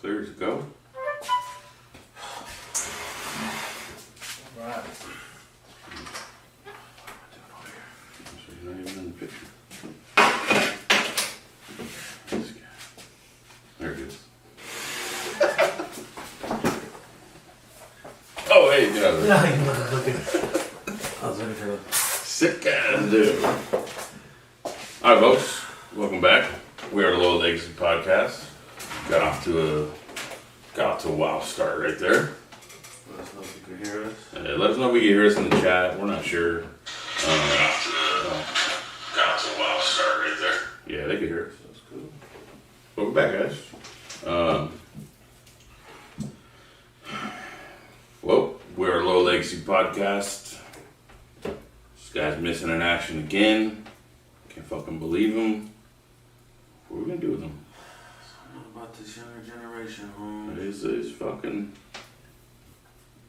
Clear to go. Right. So you're not even in the picture. There it is. Oh, hey, get out of there. Yeah, you wasn't looking. I was looking for the. Sick ass dude. Alright, folks. Welcome back. We are the Low Legacy Podcast. Got off to a wild start right there. Let us know if you can hear us. Let us know if you can hear us in the chat. We're not sure. Got off to a wild start right there. Yeah, they can hear us. That's cool. Welcome back, guys. Well, we're a Low Legacy Podcast. This guy's missing in action again. Can't fucking believe him. What are we gonna do with him? What about this younger generation, home? It's fucking.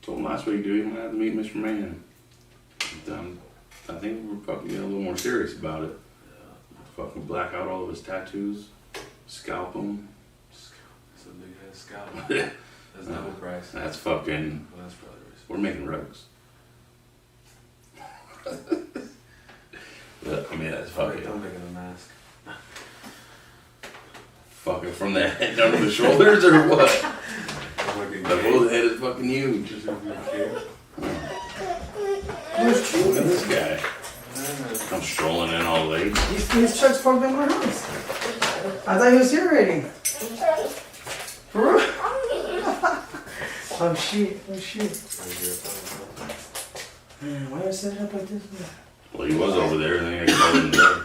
Told him last week, dude, he might have to meet Mr. Man. I think we're fucking getting a little more serious about it. Yeah. Fucking black out all of his tattoos, scalp him. It's a big head scalp. That's double price. That's fucking. Well, that's probably racist. We're making rugs. But, I mean, that's fucking. I'm making a mask. Fucking from the head down to the shoulders or what? I'm making The whole head is fucking huge. Just gonna be a kid. Look at this guy. I'm strolling in all late. His truck's parked in my house. I thought he was here already. For real? Oh shit, oh shit. Man, why did I set it up like this? Well, he was over there and then he got in there.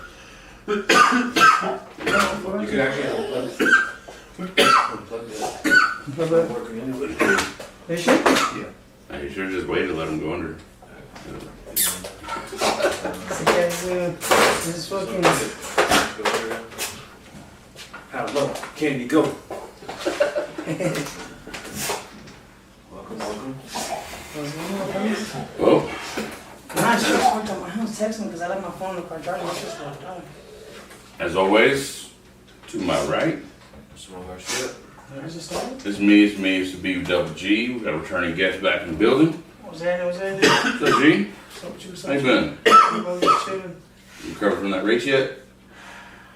You could actually unplug it. Unplug it. Working anyway. They should? Yeah. Hey, you should have just waited to let him go under. This is fucking. How low can you go? Welcome. Well, Nah, she just parked at my house texting because I left my phone in the car charging. It's just like, oh. as always, to my right, Some of our shit. Where's it started? it's me, it's the B with double G. We got a returning guest back in the building. What was that? What's up, G? How you been? Chilling. You recovered from that race yet?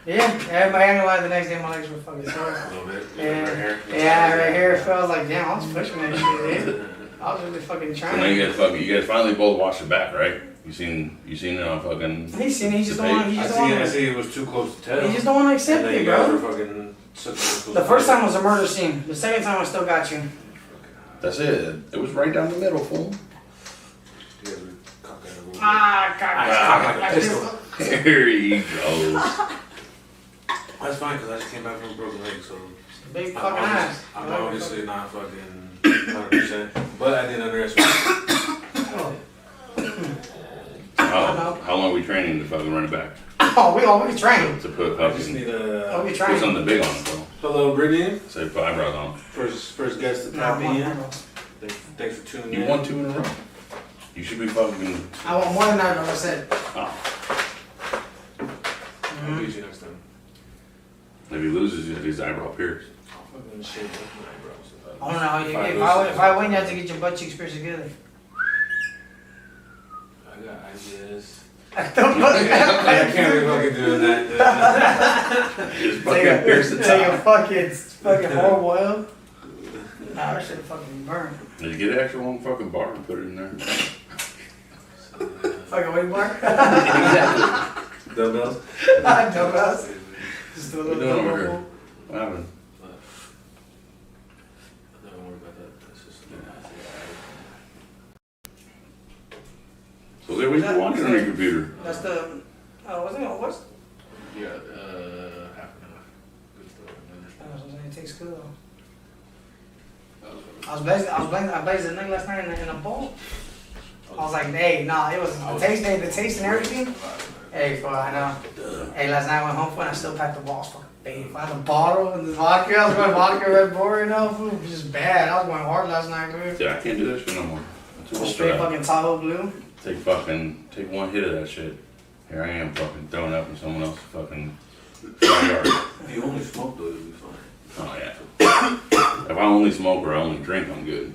Yeah, I ain't gonna lie, the next day my legs were fucking sore. A little bit. Yeah, right here it felt like, damn, I was pushing that shit, dude. I was really fucking So now you trying. guys finally both washed it back, right? You seen it on fucking. He's seen it, he just the don't want, he I just don't want, see it was too close to tell. he just don't want to accept And then it, you guys were bro. fucking The first time was a murder scene. The second time I still got you. That's it. It was right down the middle, fool. You guys were cocked out a little bit. God. Like a pistol. There he goes. That's fine because I just came back from a broken leg, so Big fucking ass. I'm obviously not fucking 100%, but I didn't underestimate. How long are we training to fucking run it back? Oh, we trained. To put I just fucking. need Oh, we Put trained. something big on it, though. Hello, Brittany. Say put eyebrows on. First guest to Nah, tap I'm on, in. I'm on. Thanks for tuning You in. won 2 in a row. You should be fucking. I want more than that, like I said. Oh. I'll beat you next time. If he loses, his eyebrow pierced. I'll fucking shave my eyebrows. I don't know how you if I win, you have to get your butt cheeks pierced together. I got ideas. I don't know. I can't be fucking doing that. Just fucking pierce the Take a top. fucking horrible oil. Nah, that shit fucking burn. Did you get an extra one fucking bar and put it in there? Fucking weight bar. Exactly. Dumbbells? Dumbbells. Just do a What you little doing over here? dumbbell. What happened? Don't worry about that. That's just So there, what you watching on your computer? That's the. Wasn't it? What's? Yeah, half an hour. Good story. It tastes good though. I blazed the neck last night in a bowl. I was like, hey, nah, it was the taste and everything. Hey, fuck, I know. Hey, last night I went home and I still packed the balls. Fucking big. I had a bottle and the vodka. I was going vodka Red Bull right now. Food was just bad. I was going hard last night, dude. Yeah, I can't do that shit no more. I'm too old for Straight that. fucking Tahoe Blue. Take one hit of that shit. Here I am fucking throwing up in someone else's fucking front yard. If you only smoke though, you'll be fine. Oh yeah. If I only smoke or I only drink, I'm good.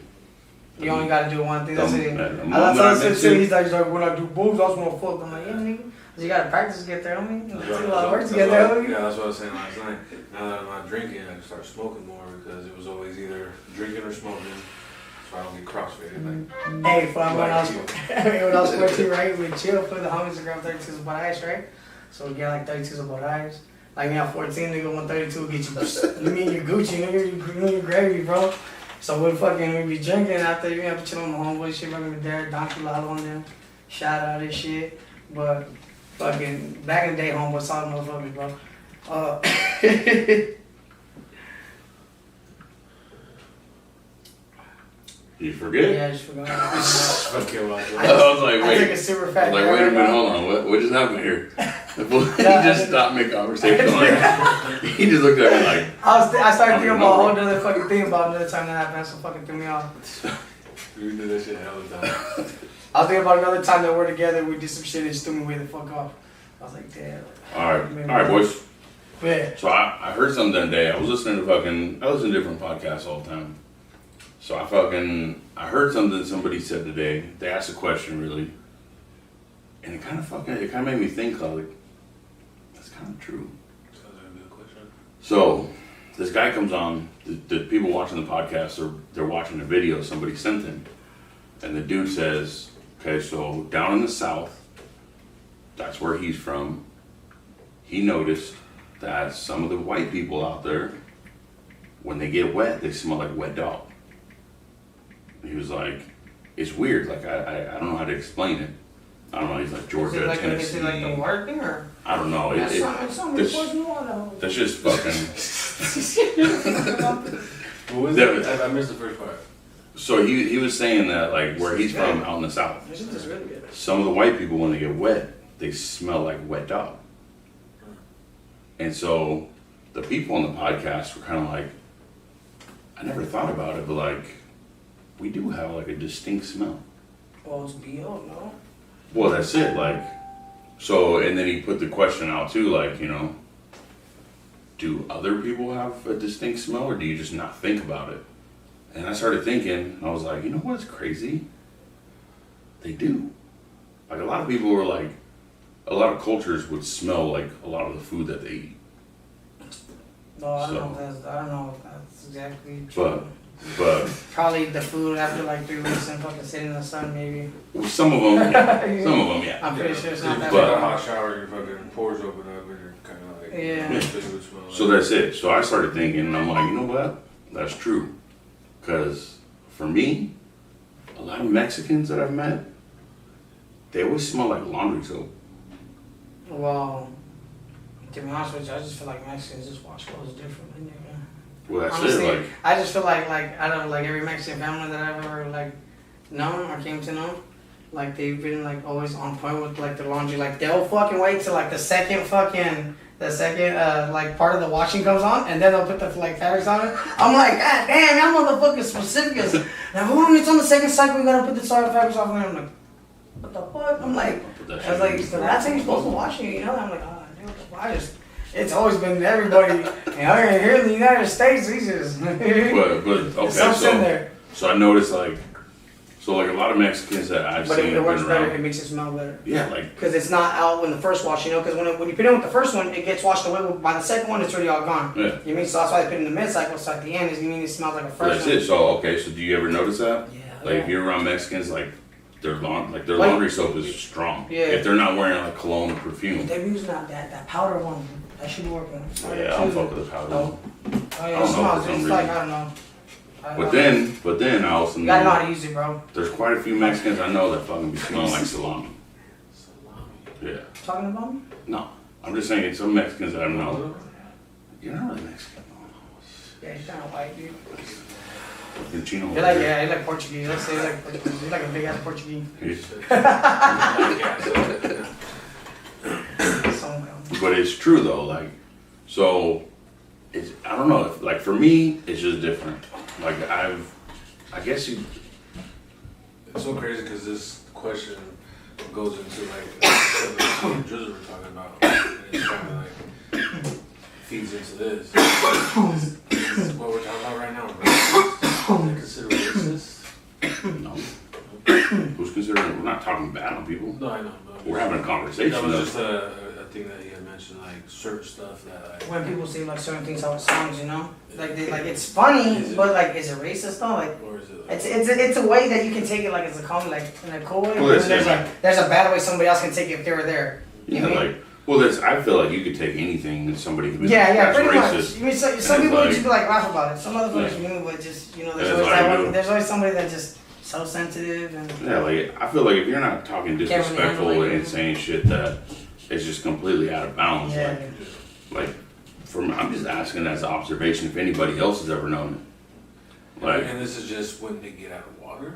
You only gotta do one thing. That's it. The I moment I told him, mix it- he's like, when I do boobs, I just wanna fuck. I'm like, yeah, nigga. You gotta practice to get there, homie. It That's takes what- a lot of work to that's get what- there, homie. Yeah, that's what I was saying last night. Now that I'm not drinking, I can start smoking more because it was always either drinking or smoking, so I don't get crossfaded. Like, Hey, when I was you. when I was 14, right, we chill for the homies to grab 32s of Bud Ice, right? So we get like 32s of Bud Ice. Like me at 14, nigga, 132 get you. You mean you Gucci, nigga, you gravy, bro. So we be drinking after you have to chill on the homeboy shit, fucking with Derek, Donkey Lalo on them. Shout out this shit. But fucking back in the day, homeboy saw the motherfuckers, bro. You forget? Yeah, I just forgot. Okay, well, I was like, I took a wait. super I fat. was like, wait a minute, hold on. What just happened here? He just stopped mid conversation. He just looked at me like, I started thinking about a whole know. other fucking thing about another time that happened, so fucking threw me off. we did that shit hell of a time. I was thinking about another time that we're together, we did some shit and just threw me way the fuck off. I was like, damn. all right, boys. Yeah. So I heard something that day. I was listening to different podcasts all the time. So I heard something somebody said today. They asked a question really, and it kind of made me think like, that's kind of true. Sounds like a good question. So this guy comes on. The people watching the podcast they're watching a video somebody sent him, and the dude says, "Okay, so down in the South, that's where he's from. He noticed that some of the white people out there, when they get wet, they smell like wet dog." He was like, "It's weird. Like I don't know how to explain it. I don't know." He's like Georgia, Is Tennessee. it like the word thing or? I don't know. That's something this- supposed to know. That's just fucking. What was That- it? I missed the first part. So he was saying that like where he's from out in the South, This is really good. some of the white people when they get wet, they smell like wet dog. And so the people on the podcast were kind of like, I never thought about it, but like, we do have like a distinct smell. Well, it's BO, no? Well, that's it. Like, so, and then he put the question out too, like, do other people have a distinct smell or do you just not think about it? And I started thinking, I was like, you know what's crazy? They do. Like, a lot of people were like, a lot of cultures would smell like a lot of the food that they eat. No, I don't know. I don't know if that's exactly true. But Probably the food after like 3 weeks and fucking sitting in the sun, maybe. some of them, yeah. Some of them, yeah. I'm pretty sure it's not If that you take a bad. hot shower, your fucking pores open up and you're kind of like, Yeah. food smell like. So that's it. So I started thinking, and I'm like, you know what? That's true. Because for me, a lot of Mexicans that I've met, they always smell like laundry soap. Well, to be honest with you, I just feel like Mexicans just wash clothes differently, nigga. Well, that's Honestly, it. Like, I just feel like I don't like every Mexican family that I've ever like known or came to know, like they've been like always on point with like their laundry. Like they'll fucking wait till like the second like part of the washing comes on, and then they'll put the like fabrics on it. I'm like, God damn, y'all motherfuckers specific as. Now hold on, it's on the second cycle. We gotta put the fabrics off, and I'm like, what the fuck? I'm like, put that I was shit like, in. so that's how you're supposed to wash it, you know? I'm like, oh, dude, what the fuck? It's always been everybody. Here in the United States, we just. but okay, Something's in there. so I noticed like a lot of Mexicans that I've But seen it have works been better. around. It makes it smell better. Yeah, like Because it's not out when the first wash, you know? Because when you put it in with the first one, it gets washed away. By the second one, it's already all gone. yeah. You mean? So that's why they put it in the mid-cycle. So at the end, you mean it smells like a But fresh that's one. it. So okay, so do you ever notice that? Yeah. Like if you're around Mexicans, like their laundry soap is strong. Yeah. If they're not wearing like cologne or perfume. They're using that powder one. That should be working. Yeah, I don't fuck with the powder. No. Oh, I yeah, don't it know, smells. for some It's like, reason. I don't know. But then I also You gotta know how know to use it, bro. there's quite a few Mexicans I know that fucking be smelling like salami. Yeah. Talking about me? No. I'm just saying some Mexicans that I know. You're not really Mexican. Yeah, he's kind of white, dude. Fucking Chino. You're like, yeah, you're like Portuguese. Let's say you're like Portuguese. You're like a big ass Portuguese. But it's true though, like, so it's, I don't know, if, like for me, it's just different. Like I guess you, It's so crazy because this question goes into like what Drizzle were talking about, and it's kind of like feeds into this. This is what we're talking about right now, bro. consider racist? No. Who's considering? We're not talking bad on people. No, I know. But We're having a conversation. that was though. just a thing that he had mentioned, like certain stuff that like. When people say like certain things how it sounds, you know, like it's funny, but like is it racist though? Like Or is it like, it's a way that you can take it like it's a comedy, like in a cool way. Well, But it's- there's a bad way somebody else can take it if they were there. You Yeah, know? like, well, I feel like you could take anything and somebody could be Yeah, like, yeah, that's pretty racist. much. You mean, some it's people would like- just be like laugh about it. Some motherfuckers knew, but just there's That's always what I that do. one. There's always somebody that just so sensitive and Yeah, like, I feel like if you're not talking really disrespectful handle it. and saying shit that is just completely out of bounds, yeah. like I'm just asking as an observation if anybody else has ever known it. Like, and this is just when they get out of water.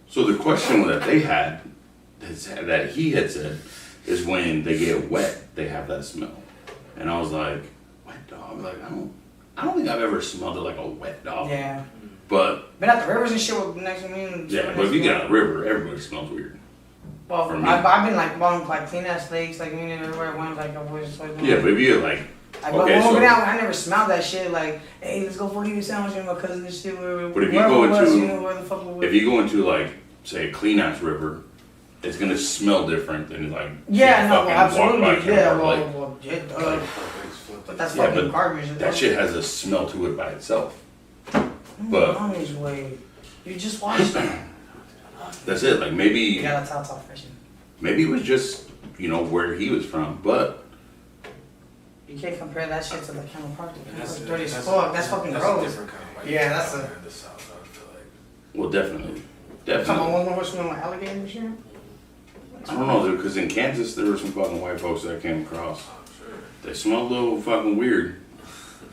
so the question that they had, that he had said, is when they get wet, they have that smell. And I was like, wet dog? Like, I don't think I've ever smelled it like a wet dog. Yeah. But, Been at the rivers and shit with next to me. And yeah, but if you get out of the river, everybody smells weird. Well, for me. I've been like buying like clean ass lakes, like meaning everywhere I went, like I was like. Yeah, but if you like, Like, okay, when we so- went out, I never smelled that shit. Like, hey, let's go for a sandwich and my cousin and shit. But if you wherever go it was, into- you know, where the fuck we were. if you go into like, say, a clean ass river, it's gonna smell different than like, Yeah, you no, fucking walk by absolutely. Yeah, Kemper Lake. well, yeah, Like, but that's Yeah, fucking but garbage. That shit has a smell to it by itself. but- Mommy's way. You just watched it. That's it. Like You maybe gotta top fishing. it was just, where he was from, but You can't compare that shit to the Camel Park. That's that's dirty as fuck. That's fucking that's gross. a different kind of white. Yeah, that's down a- there in the south. I feel like. well, definitely. Come on, Definitely. one more swimming with alligators and shit. I don't know, dude, because in Kansas there were some fucking white folks that I came across. I'm sure. They smelled a little fucking weird.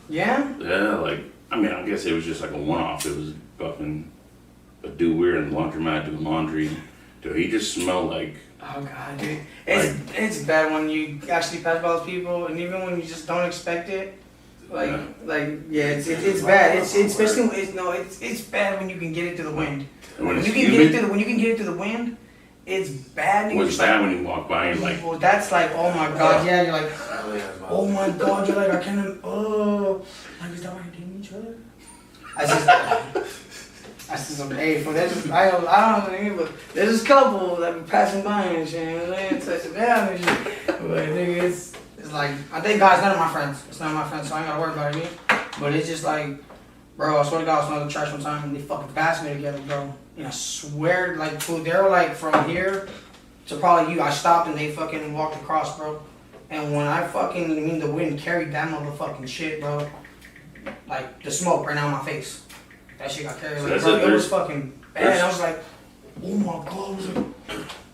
Yeah. Yeah, like, I guess it was just like a one-off. It was fucking a dude weird in the laundromat doing laundry. Dude, he just smelled like, Oh god, dude. It's bad when you actually pass by those people, and even when you just don't expect it. Like, Yeah. it's bad. It's especially it's bad when you can get it through the wind. when When it's you can humid. get it through the wind, it's bad. and What's you're just bad like, when you walk by and like, well, that's like, oh my god, yeah. You're like, LA has my oh my god, you're like, I can't. Oh, like is that why you're dating each other? I see some hey, for there's I don't know what I mean, but there's this couple that be passing by and shit, you know what I'm saying, touching down and shit. But nigga, it's like I think God's none of my friends. It's none of my friends, so I ain't gotta worry about it. But it's just like, bro, I swear to God, I smelled the trash one time and they fucking passed me together, bro. And I swear, like, fool, they were like from here to probably you. I stopped and they fucking walked across, bro. And when the wind carried that motherfucking shit, bro. Like the smoke ran out of my face. That shit got carried. So Like, that's bro, it, it was there's- fucking bad. I was like, oh my god. I was like,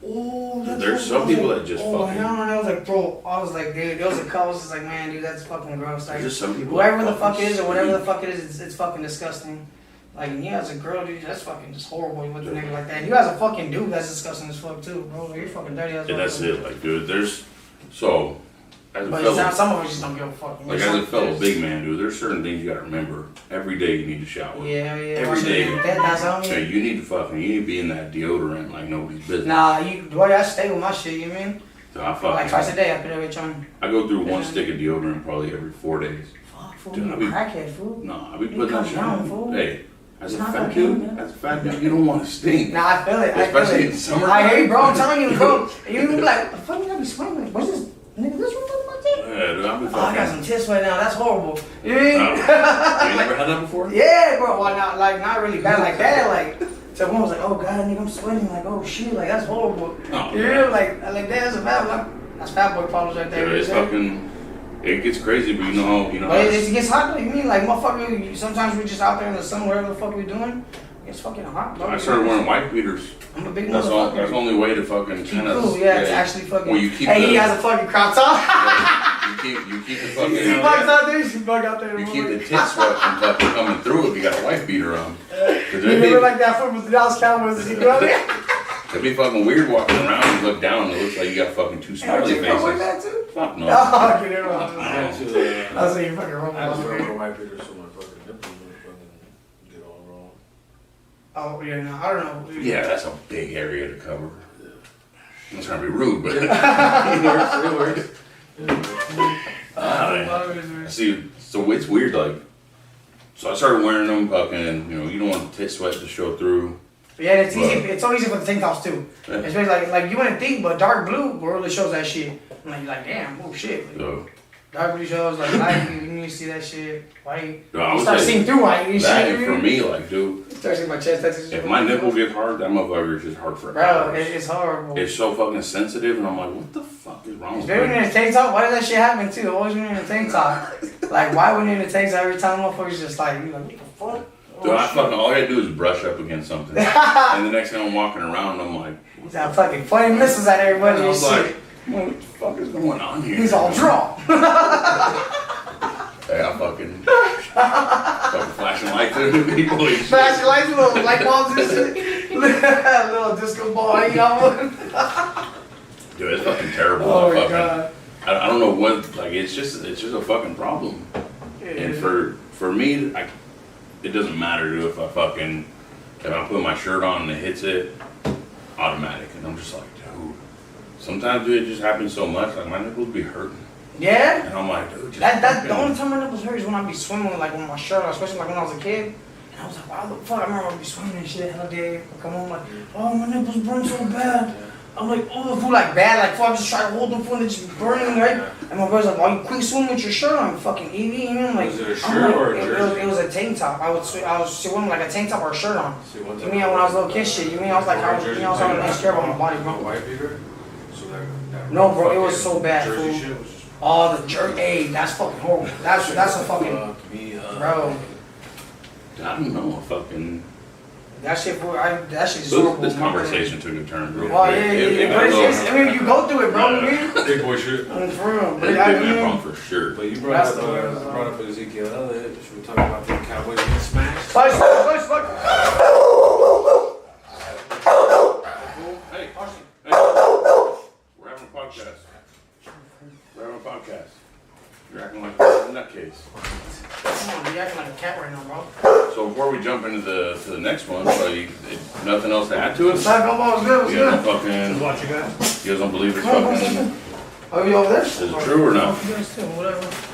oh, that's There's some people that just oh, fucking- hell no. I was like, bro. I was like, dude. There was a couple. I was just like, man, dude, that's fucking gross. Like, there's just some people. whoever that the fuck fucking it is or whatever the stink. fuck it is, it's fucking disgusting. Like, and you as a girl, dude, that's fucking just horrible with a nigga like that. And you as a fucking dude, that's disgusting as fuck too, bro. You're fucking dirty as And fuck. that's it, like, dude, so, as a But fellow, some of us just don't give a fuck. like, as a fellow big man, dude, there's certain things you gotta remember. Every day you need to shower. Yeah, Every Watch day. it. That's on Okay, me. you need to be in that deodorant like nobody's business. Nah, boy, I stay with my shit, you mean? So I Like twice a day, I put every on. I go through one Yeah. stick of deodorant probably every 4 days. Fuck, fool, Dude, you I be- crackhead, fool. No, I be You putting that come shit down, on. fool. Hey, as a It's not fat fucking dude, down. as a fat dude, you don't want to stink. Nah, I feel it. Especially in summer. I hear you, bro. I'm telling you, bro. And you be like, the fuck you gotta be smiling? Like, what's this? Nigga, this one on my tip? Yeah, dude, I be Oh, I got fucking. some tits right now. That's horrible. You know what I mean? You never had that before? Yeah, bro. Well, not really bad like that. Like, so one was like, oh god, nigga, I'm sweating. Like, oh shit, like that's horrible. Oh, You yeah. know, like that's a bad one. That's fat boy problems right there. Dude, you it's know what I'm fucking. It gets crazy, but you know. But it gets hot though. You mean like motherfucker? Sometimes we're just out there in the sun, whatever the fuck we're doing. It's fucking hot, bro. I started wearing white beaters. I'm a big That's motherfucker. the only way to fucking Keep kind of. cool, yeah, it's actually fucking. Well, you keep hey, the- he has a fucking crop top. You keep the She fucking. bugs out there. She bug out there. You keep the tit sweat from fucking coming through if you got a white beater on. 'Cause You it'd remember be, like that from the Dallas Cowboys? You know what I mean? it'd be fucking weird walking around and look down and it looks like you got fucking two smiley You fuck with faces. that too? Fuck no. Oh, get it I wrong. had to, I'll say you fucking wrong. I just wear white beaters so my fucking nipples would fucking get all raw. Oh yeah, no, I don't know. Yeah, that's a big area to cover. I'm trying to be rude, but It works. I see. So it's weird. Like, So I started wearing them fucking, you don't want the sweat to show through. Yeah, it's easy. It's so easy for the tank tops too. Yeah. Especially like you wouldn't think, but dark blue really shows that shit. I'm like, you're like, damn, oh shit. So, Dark blue shows like light. You need to see that shit. White. No, I You would start say seeing through white. You that see and for me, like, dude, You start seeing my chest tattoos. if my nipple gets hard, that motherfucker is just hard for Bro, hours. it's horrible. It's so fucking sensitive, and I'm like, what the fuck is wrong with Especially when me? you're in a tank top, why does that shit happen too? Always when you're in a tank top. Like, why when you're in a tank top every time motherfuckers just like, you like, what the fuck? Dude, I fucking, all I gotta do is brush up against something. And the next thing I'm walking around, I'm like, He's out fucking pointing missiles at everybody I and was shit. like, what the fuck is going on here? He's all drunk. Hey, I fucking flashing lights at people and shit. Flashing lights, little light bulbs and shit. Little disco ball hanging out. Dude, it's fucking terrible. Oh I my fucking, god. I don't know what, like, it's just a fucking problem. And for me, it doesn't matter, dude, if I put my shirt on and it hits it, automatic. And I'm just like, dude, sometimes, dude, it just happens so much, like, my nipples be hurting. Yeah? And I'm like, dude, just The fucking- only time my nipples hurt is when I be swimming like with my shirt on, especially like when I was a kid. And I was like, wow, the fuck, I remember I be swimming and shit hella day. I come home like, oh, my nipples burn so bad. I'm like, oh, the fool like bad, like, fuck, I just try to hold them fool and they just burning, right? And my brother's like, why you quit swimming with your shirt on, you fucking idiot? And I'm like, Was it a I'm shirt like, or a it jersey? was a tank top. I was swimming like a tank top or a shirt on. See, one You time mean when I was a little kid shit? You mean I was like, I was having nice care about my body, bro. White beater? So that No, bro, it was fucking so bad, Jersey fool. shit was just Oh, the jerk, hey, that's fucking horrible. That's a fucking, fuck me up. bro. I don't know, fucking. That shit, that shit is horrible. This conversation took a turn, bro. Oh yeah. But I mean, you go through it, bro. Yeah. Man. Big boy shit. For real. It's But been I that mean, problem for sure. But you brought That's the word. up Ezekiel Elliott. Should we talk about the Cowboys getting smashed? Slice. Hey, we're having a podcast. You're acting like a nutcase. Come on, you acting like a cat right now, bro. So before we jump into the next one, nothing else to add to it? Side ball was good. Was You guys good. don't fucking, Watch you guys. you guys don't believe it's Come on, fucking, Are you over there? is it true or not? You guys too, whatever.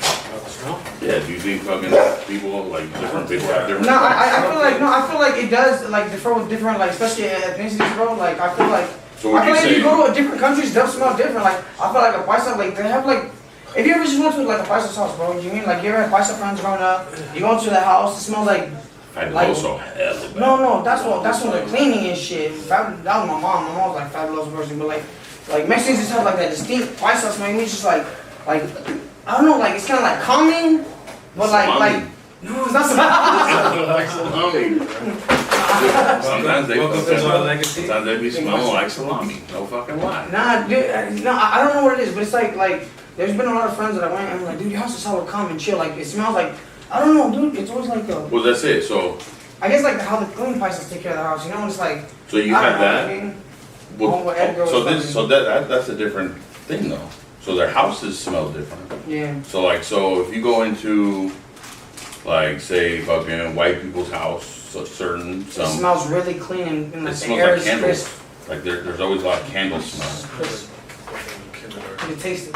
Yeah, do you think fucking people, like different people have different? No, I feel like it does like differ with different like especially ethnicities, bro. Like I feel like So what I you feel like if you saying? go to a different countries, they'll smell different. Like I feel like a paisa, like they have like. If you ever just went to like a paisa's house, bro, you mean like you ever had paisa friends growing up? You go to the house, it smells like. I also hella bad. No, that's when they're cleaning and shit. That was my mom. My mom was like fabulous person, but like Mexicans just have like that distinct paisa smell. It's just like I don't know, like it's kind of like calming, but like no, it's not. Like salami. Sometimes they Welcome to my legacy. sometimes they be smelling like salami. No fucking lie. Nah, dude, I don't know what it is, but it's like there's been a lot of friends that I went and I'm like, dude, your house is hella calm and chill. Like it smells like I don't know, dude. It's always like Well, that's it. So I guess like how the cleaning paisas take care of the house. You know, it's like you I had don't know, that. I mean, Well, what Edgar was so talking. that's a different thing though. So their houses smell different. yeah. So if you go into like say fucking white people's house, so certain It some smells really clean and it like the smells air like is candles. crisp. Like there's always a lot of candle smell. Crisp. Kindergarten. You can taste it.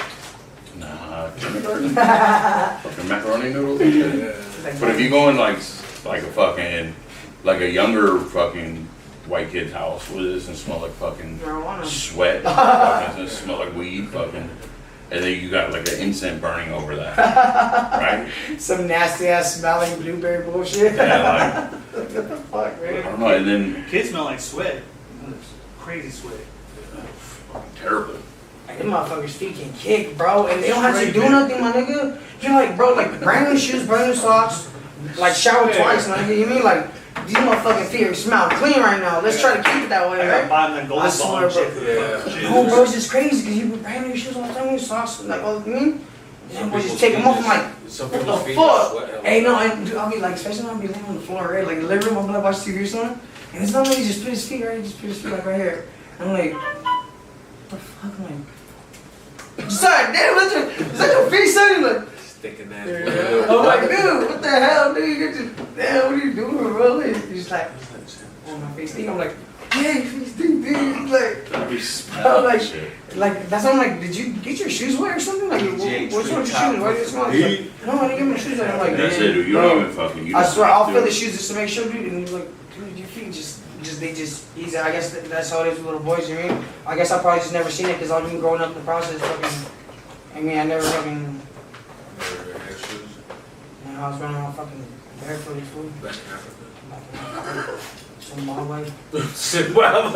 Nah, kindergarten. Fucking macaroni noodles. and shit. Yeah. It's like, But if you go in like a fucking like a younger fucking white kid's house, what does it smell like fucking marijuana. sweat? Fucking does it smell like weed? Fucking, and then you got like an incense burning over that, right? Some nasty ass smelling blueberry bullshit. Yeah, What the fuck, I man? don't know. And then Kids smell like sweat. Crazy sweat. terrible. Like, them motherfuckers feet can kick, bro, and they don't have to Straight, do man. nothing, my nigga. You're like, bro, like brand new shoes, brand new socks, like shower twice, my nigga. You mean like these motherfucking feet smell clean right now? Let's try to keep it that way, I got right? buying the gold I ball swear, and shit. bro. Yeah. No, bro, it's just crazy because you put brand new shoes all the time, new socks, like all you mean. And we just take them off. I'm like, some what people's the feet fuck? sweat hella Hey, no, bad. and dude, I'll be like, especially when I'll be laying on the floor, right? Like, in the living room, I'm like, watch TV or something. And it's not like he just put his feet, right? He just put his feet like right here. I'm like, what the fuck? I'm like, sorry, damn, is that your feet, son? He's like, Sticking that. I'm like, dude, what the hell, dude? You're just, damn, what are you doing, bro? He's just like, on my face. I'm like, yeah, dude, like, That'd be Oh, smell like- shit. like that's why I'm like, did you get your shoes wet or something? Like, DJ what's wrong with your Treetop. shoes? Why do you smell? He's like, no, I didn't get my shoes wet. I'm like, That's it, dude. You bro, don't even fucking. You I just swear, I'll do feel the it. shoes just to make sure, dude. And he's like, dude, your feet he's, I guess that's how it is with little boys, you know what I mean? I guess I probably just never seen it because I've been growing up in the process, fucking, I mean, I never fucking, Never had shoes you know, I was running around fucking barefooted food. back in Africa. Some mom like, Shit, well,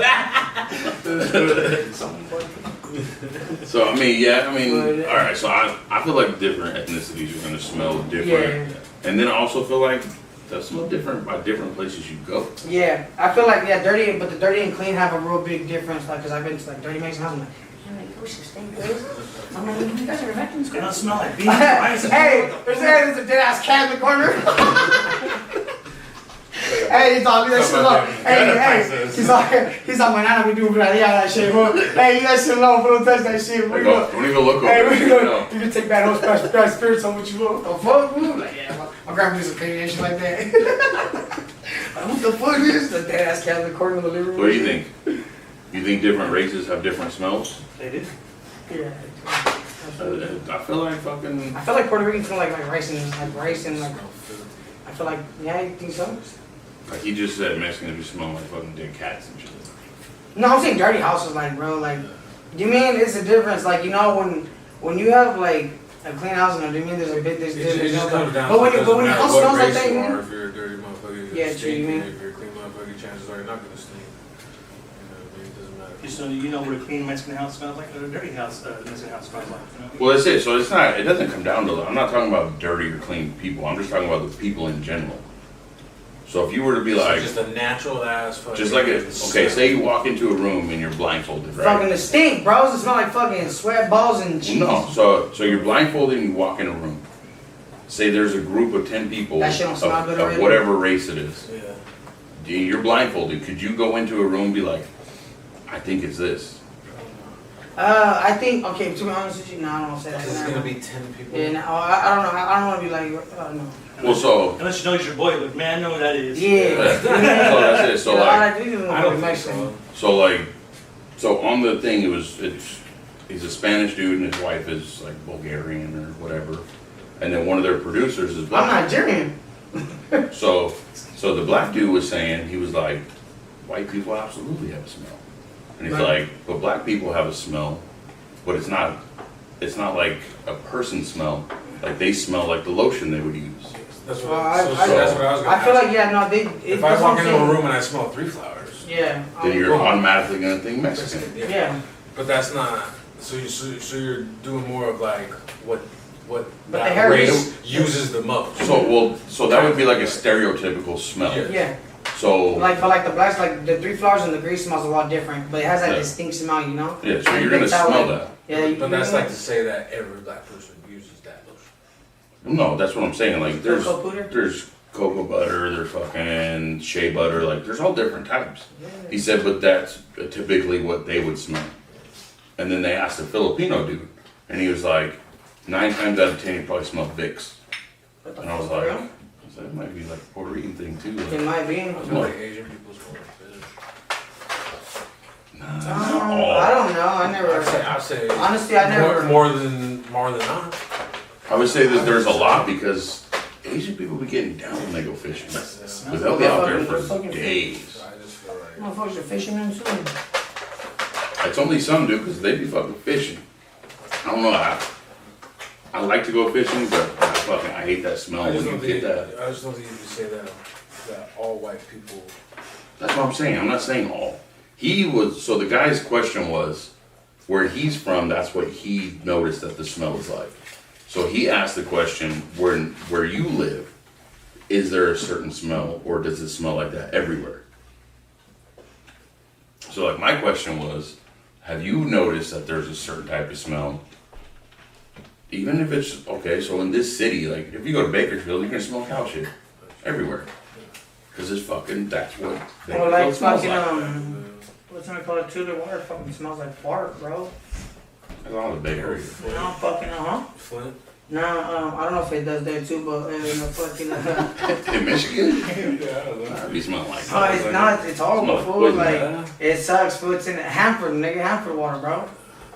something like So I mean, yeah, I mean, But- all right. So I feel like different ethnicities are gonna smell different, Yeah, and then I also feel like they'll smell different by different places you go. yeah. I feel like, yeah, dirty, but the dirty and clean have a real big difference, like, because I've been to, like, dirty Mexican house, I'm like, man, like, oh, shit, stink, guys. I'm like, you guys are vacuum They don't scrubbers. smell like beans. rice, and- Hey, there's a dead ass cat in the corner. Hey, he's all, that shit low. Hey, he's like, manana, we do that shit, bro. Hey, you that shit low, bro, touch that shit, bro. Like, oh, don't even look over. Hey, there, we you go, know. you can take bad whole bad spirits on what you want. The fuck, bro? Like, yeah, my grandma used to pay and shit like that. Like, what the fuck is the dead ass cat in the corner of the living room? What do you think? You think different races have different smells? They do. Yeah. I feel like fucking. I feel like Puerto Rican smell like rice and like, I feel like, yeah, you think so? Like he just said, Mexicans be smelling like fucking dead cats and shit. No, I'm saying dirty houses, like, bro, like, do you mean it's a difference? Like, you know, when you have like a clean house, and do you mean there's a bit, there's It just comes down but when to you, but when your house smells like that, you you are, know? if you're a dirty motherfucker, you're Yeah, gonna true, you stink, mean- and if you're a clean motherfucker, chances are you're not gonna stink. You know what I mean? It doesn't matter. Just so you know what a clean Mexican house smells like, or a dirty house, Mexican house smells like. You know? Well, that's it. So it's not. It doesn't come down to. I'm not talking about dirty or clean people. I'm just talking about the people in general. So if you were to be So like, just a natural ass fucking. just like it. Okay, say you walk into a room and you're blindfolded, right? Fucking the stink, bro. It smell like fucking sweat balls and cheese. No, so you're blindfolded and you walk in a room. Say there's a group of 10 people That shit don't smell good of already. whatever race it is. Yeah. You're blindfolded. Could you go into a room and be like, I think it's this? I think, okay, to be honest with you, no, I don't want to say that. Because it's Nah. gonna be 10 people. Yeah, no, I don't know. I don't want to be like, no. Well, so Unless you know it's your boy, but man, I know who that is. Yeah. so that's it. So You know, like, I do I don't think Mexican. so. so on the thing, he's a Spanish dude and his wife is like Bulgarian or whatever, and then one of their producers is I'm black. Nigerian. So the black dude was saying, he was like, white people absolutely have a smell. And he's Right. like, but black people have a smell, but it's not like a person smell. Like they smell like the lotion they would use. That's Well, what, I- so, I- that's what I was gonna I feel ask. like, yeah, no, If I walk into a room and I smell 3 flowers. Yeah. Then you're Well, automatically gonna think Mexican. Yeah. But that's not. So you're doing more of like what But the that hair race is- uses the most. So that would be like a stereotypical smell. Yeah. Yeah. So But like the blacks, like the 3 flowers and the grease smells a lot different, but it has that Yeah. distinct smell, you know? yeah, so Like, you're gonna it's how, smell like- that. Yeah. But that's like to say that every black person uses that lotion. No, that's what I'm saying. Like there's Cocoa puder? there's cocoa butter, there's fucking shea butter, like there's all different types. He said, but that's typically what they would smell. And then they asked a Filipino dude, and he was like, 9 times out of 10, he probably smelled Vicks. What the And I was fuck, like, bro? it might be like a Puerto Rican thing too. It Like, might be. I feel like Asian people smell like fish. I don't know. I never. I'd say Honestly, I never. more than not. I would say that there's a lot because Asian people be getting down when they go fishing. But they'll be out there They're for fucking days. So I just feel like Motherfuckers are fishermen too. It's only some do because they be fucking fishing. I don't know. I like to go fishing, but I hate that smell I when just you don't get think that. I just don't think you can say that all white people. That's what I'm saying. I'm not saying all. So the guy's question was, where he's from, that's what he noticed that the smell is like. So he asked the question, where you live, is there a certain smell or does it smell like that everywhere? So like my question was, have you noticed that there's a certain type of smell? Even if it's, okay, so in this city, like if you go to Bakersfield, you're gonna smell cow shit everywhere. Cause it's fucking, that's what Or like Bakersfield smells fucking like. what's it called? Tudor water fucking smells like fart, bro. That's all the Bay Area. No, fucking Flint. No, I don't know if it does there too, but in the fucking. In Michigan? Yeah, I don't know. That'd be smelling like Oh, it's not. It's horrible, Smell food. like Like it sucks, food. It's in Hanford, nigga. Hanford water, bro.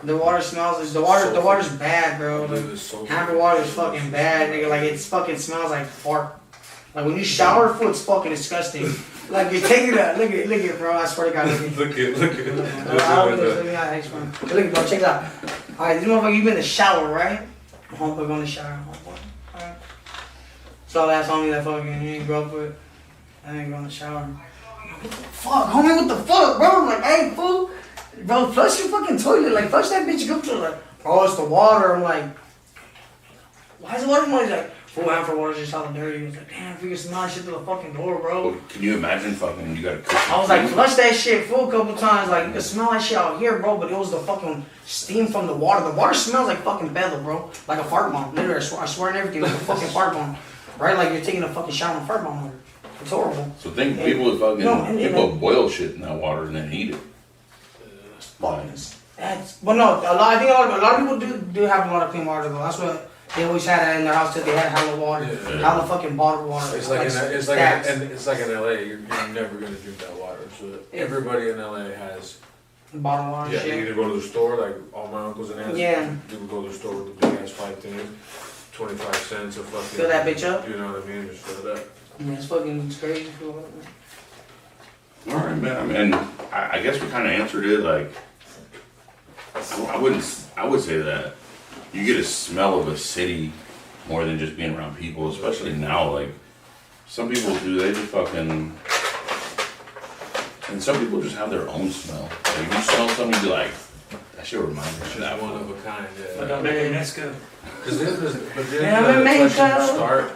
The water smells. The water's bad, bro. I believe Like, it's so Hanford water is fucking bad, nigga. Like it fucking smells like fart. Like when you shower, food, it's fucking disgusting. Like you're taking that. Look at it, bro. I swear to God, look at it. Look at Look at it, bro. Check it out. All right, this motherfucker, you been in the shower, right? Homeboy going to shower, homeboy. Alright. So that's homie that fucking you ain't grow up with. I ain't going to shower. What the fuck, homie? What the fuck, bro? I'm like, hey, fool, bro, flush your fucking toilet. Like, flush that bitch. Go to like, bro, it's the water. I'm like, why is the water smell? He's like, fool, Hanford water's just all dirty. He's like, damn, if you can smell that shit to the fucking door, bro. Well, can you imagine fucking, you gotta cook? I was like, flush that shit full a couple times. Like, you can smell that shit out here, bro. But it was the fucking steam from the water. The water smells like fucking Bethel, bro. Like a fart bomb. Literally, I swear on everything, like a fucking fart bomb. Right? Like you're taking a fucking shower in fart bomb water. It's horrible. So think people would fucking, No, and- people boil shit in that water and then eat it. Fucking. That's, but no, I think a lot of people do have a lot of clean water though. That's what they always had in their house till they had hella water. Yeah. Hella fucking bottled water. It's like stacks. it's like in LA. You're never gonna drink that water. So everybody in LA has. Bottled water Yeah, shit. you either go to the store, like all my uncles and aunts. Yeah. You would go to the store with the big ass pipe thing, 25 cents a fucking. Fill that bitch up? You know what I mean? Just fill it up. I mean, it's crazy. All right, man. I mean, I guess we kind of answered it. Like, I would say that you get a smell of a city more than just being around people, especially now. Like, some people do, they just fucking, and some people just have their own smell. Like, you smell something, you be like, that shit reminds me of Just that one one. of a kind. Like Yeah. I'm back in Mexico. Because then Yeah, the Mexico. question start.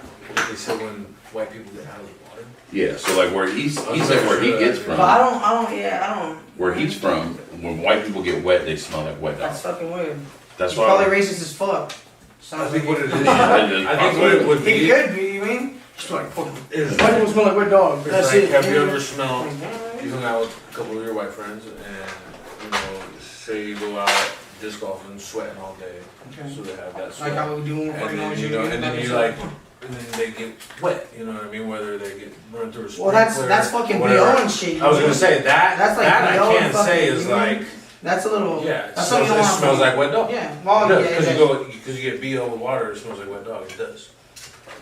They said when white people get out of the water. Yeah, so like where he said where he gets But from, I don't. where he's from, when white people get wet, they smell like wet That's dog. fucking weird. That's He's probably why. racist as fuck. I Sounds think like what it is. Yeah, I think what it would He be could be, you mean? Just like fucking. is White people smell like wet dog. it's That's like, it. have you ever smelled? Like, You hung out with a couple of your white friends, and say you go out disc golfing, sweating all day, Okay. so they have that Like sweat. how we do when we're And then fucking you know, on and then you like, and then they get wet. You know what I mean? Whether they get run through a sprinkler. Well, that's fucking whatever. BO and shit. I was gonna say that. That's like that BO I and can't say fucking- is you like mean? That's a little. yeah. It That's smells, something you it don't smells want. like wet dog. Yeah. Well, No, yeah. because you get BO with water, it smells like wet dog. It does.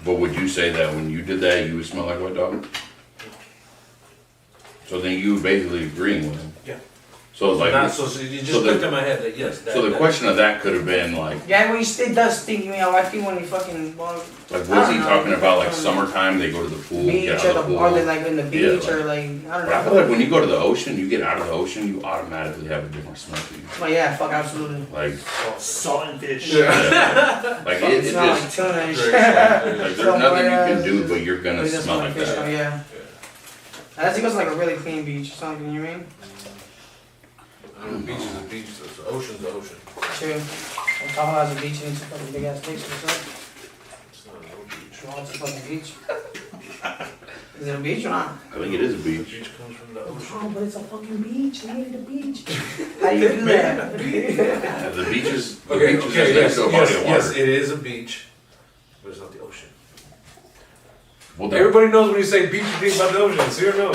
But would you say that when you did that, you would smell like wet dog? So then you basically agreeing with him. Yeah. So it's like, Not so you just so the- clicked in my head that yes. That, so the that- question of that could have been like, Yeah, well, it does stink. You mean I like you when you fucking well, like I was don't he know. talking about like summertime? They go to the pool, beach get or out of the the or pool. they like in the beach Yeah, or like I don't But I feel know. like when you go to the ocean, you get out of the ocean, you automatically have a different smell to you. But yeah, fuck absolutely. Like, Salt and fish. like it Smell like just tuna and Great shit. stuff, like dude. there's So, nothing you yeah, can do, but you're gonna It does smell like fish, that. though, yeah. Unless it goes like a really clean beach or something, you know what I mean? I mean, the beach is a beach, the ocean's the ocean. True. Well, Tahoe has a beach and it's a fucking big ass place, so It's not no beach. well, it's a fucking beach. Is it a beach or not? I think it is a The beach. beach comes from the ocean. Oh, but it's a fucking beach. They needed a beach. How do you do that? Yeah, the beach is the Okay, beach is okay, just yes, next to a body yes, of yes, water. it is a beach, but it's not the ocean. Well, Everybody knows when you say beach, you think about the ocean, see or no?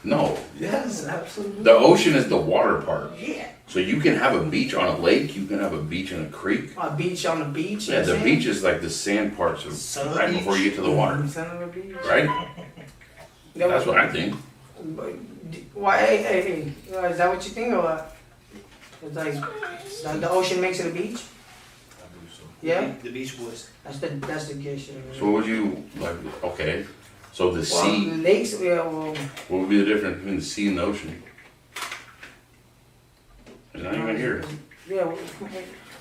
no, Yes, absolutely. the ocean is the water part. Yeah. So you can have a beach on a lake, you can have a beach in a creek. A beach on the beach. Yeah, the beach is like the sand parts of Son of a right before you get to the water, Son of a beach. right? Yeah, That's what I think. Why? Hey. Is that what you think or what? It's like the ocean makes it a beach. I believe so. Yeah. The Beach Boys. That's the gay shit. So what would you like? Okay, so the Well, sea. lakes. Yeah. Well. What would be the difference between the sea and the ocean? It's not even here. Yeah. Well,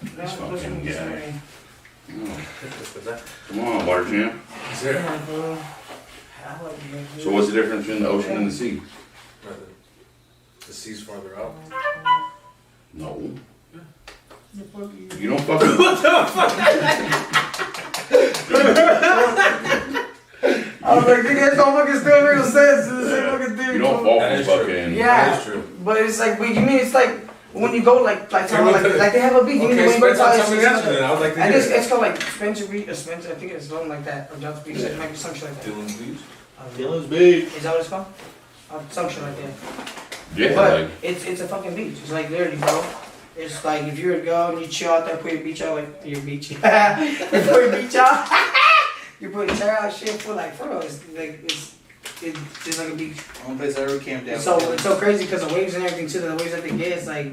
This fucking guy. No. But that- Come on, water champ. Is there? Yeah, bro. So what's the difference between the ocean and the sea? Nothing. The sea's farther out. No. You don't fucking. What the fuck? I was like, nigga, that's don't fucking still make no sense. It's the same fucking thing. You don't bro. fall That from is true. fucking. Yeah. That is true. But it's like, but you mean it's like When you go like they have a beach. You know, Okay, when you go Spencer, to tell me the answer then. I would like to I hear guess it. it's called like Spencer Beach, Spencer. I think it's something like that, or Duff Beach. It might be some shit like that. Dillon's Beach. Dylan's Beach. Is that what it's called? Some shit like that. Yeah, But like, it's a fucking beach. It's like literally, bro. It's like if you were to go and you chill out there, put your beach out, like your beach. You put your beach out. You put your chair out, shit. For like, bro, it's like it's just like a beach. Only place I ever camped out. It's so crazy because the waves and everything too. The waves that they get, it's like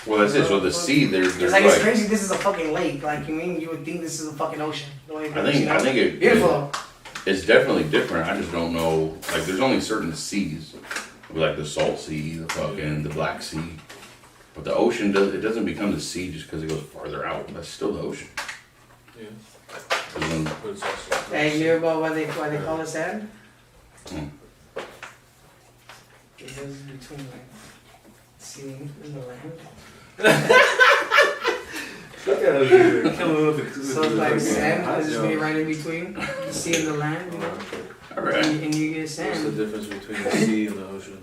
well, that's it. So the sea, there's it's like it's crazy. This is a fucking lake. Like you mean you would think this is a fucking ocean. The way it goes, you know? I think it, Beautiful. it's definitely different. I just don't know. Like, there's only certain seas, like the Salt Sea, the fucking the Black Sea. But the ocean doesn't become the sea just because it goes farther out. That's still the ocean. Yeah. 'Cause when- But it's also. Hey, you hear about why they call it sand? Hmm. It goes between like sea and the land. Look at us here, killing with the. So it's like sand is just made right in between the sea and the land, you know? all right. And you get What's the sand. difference between the sea and the ocean?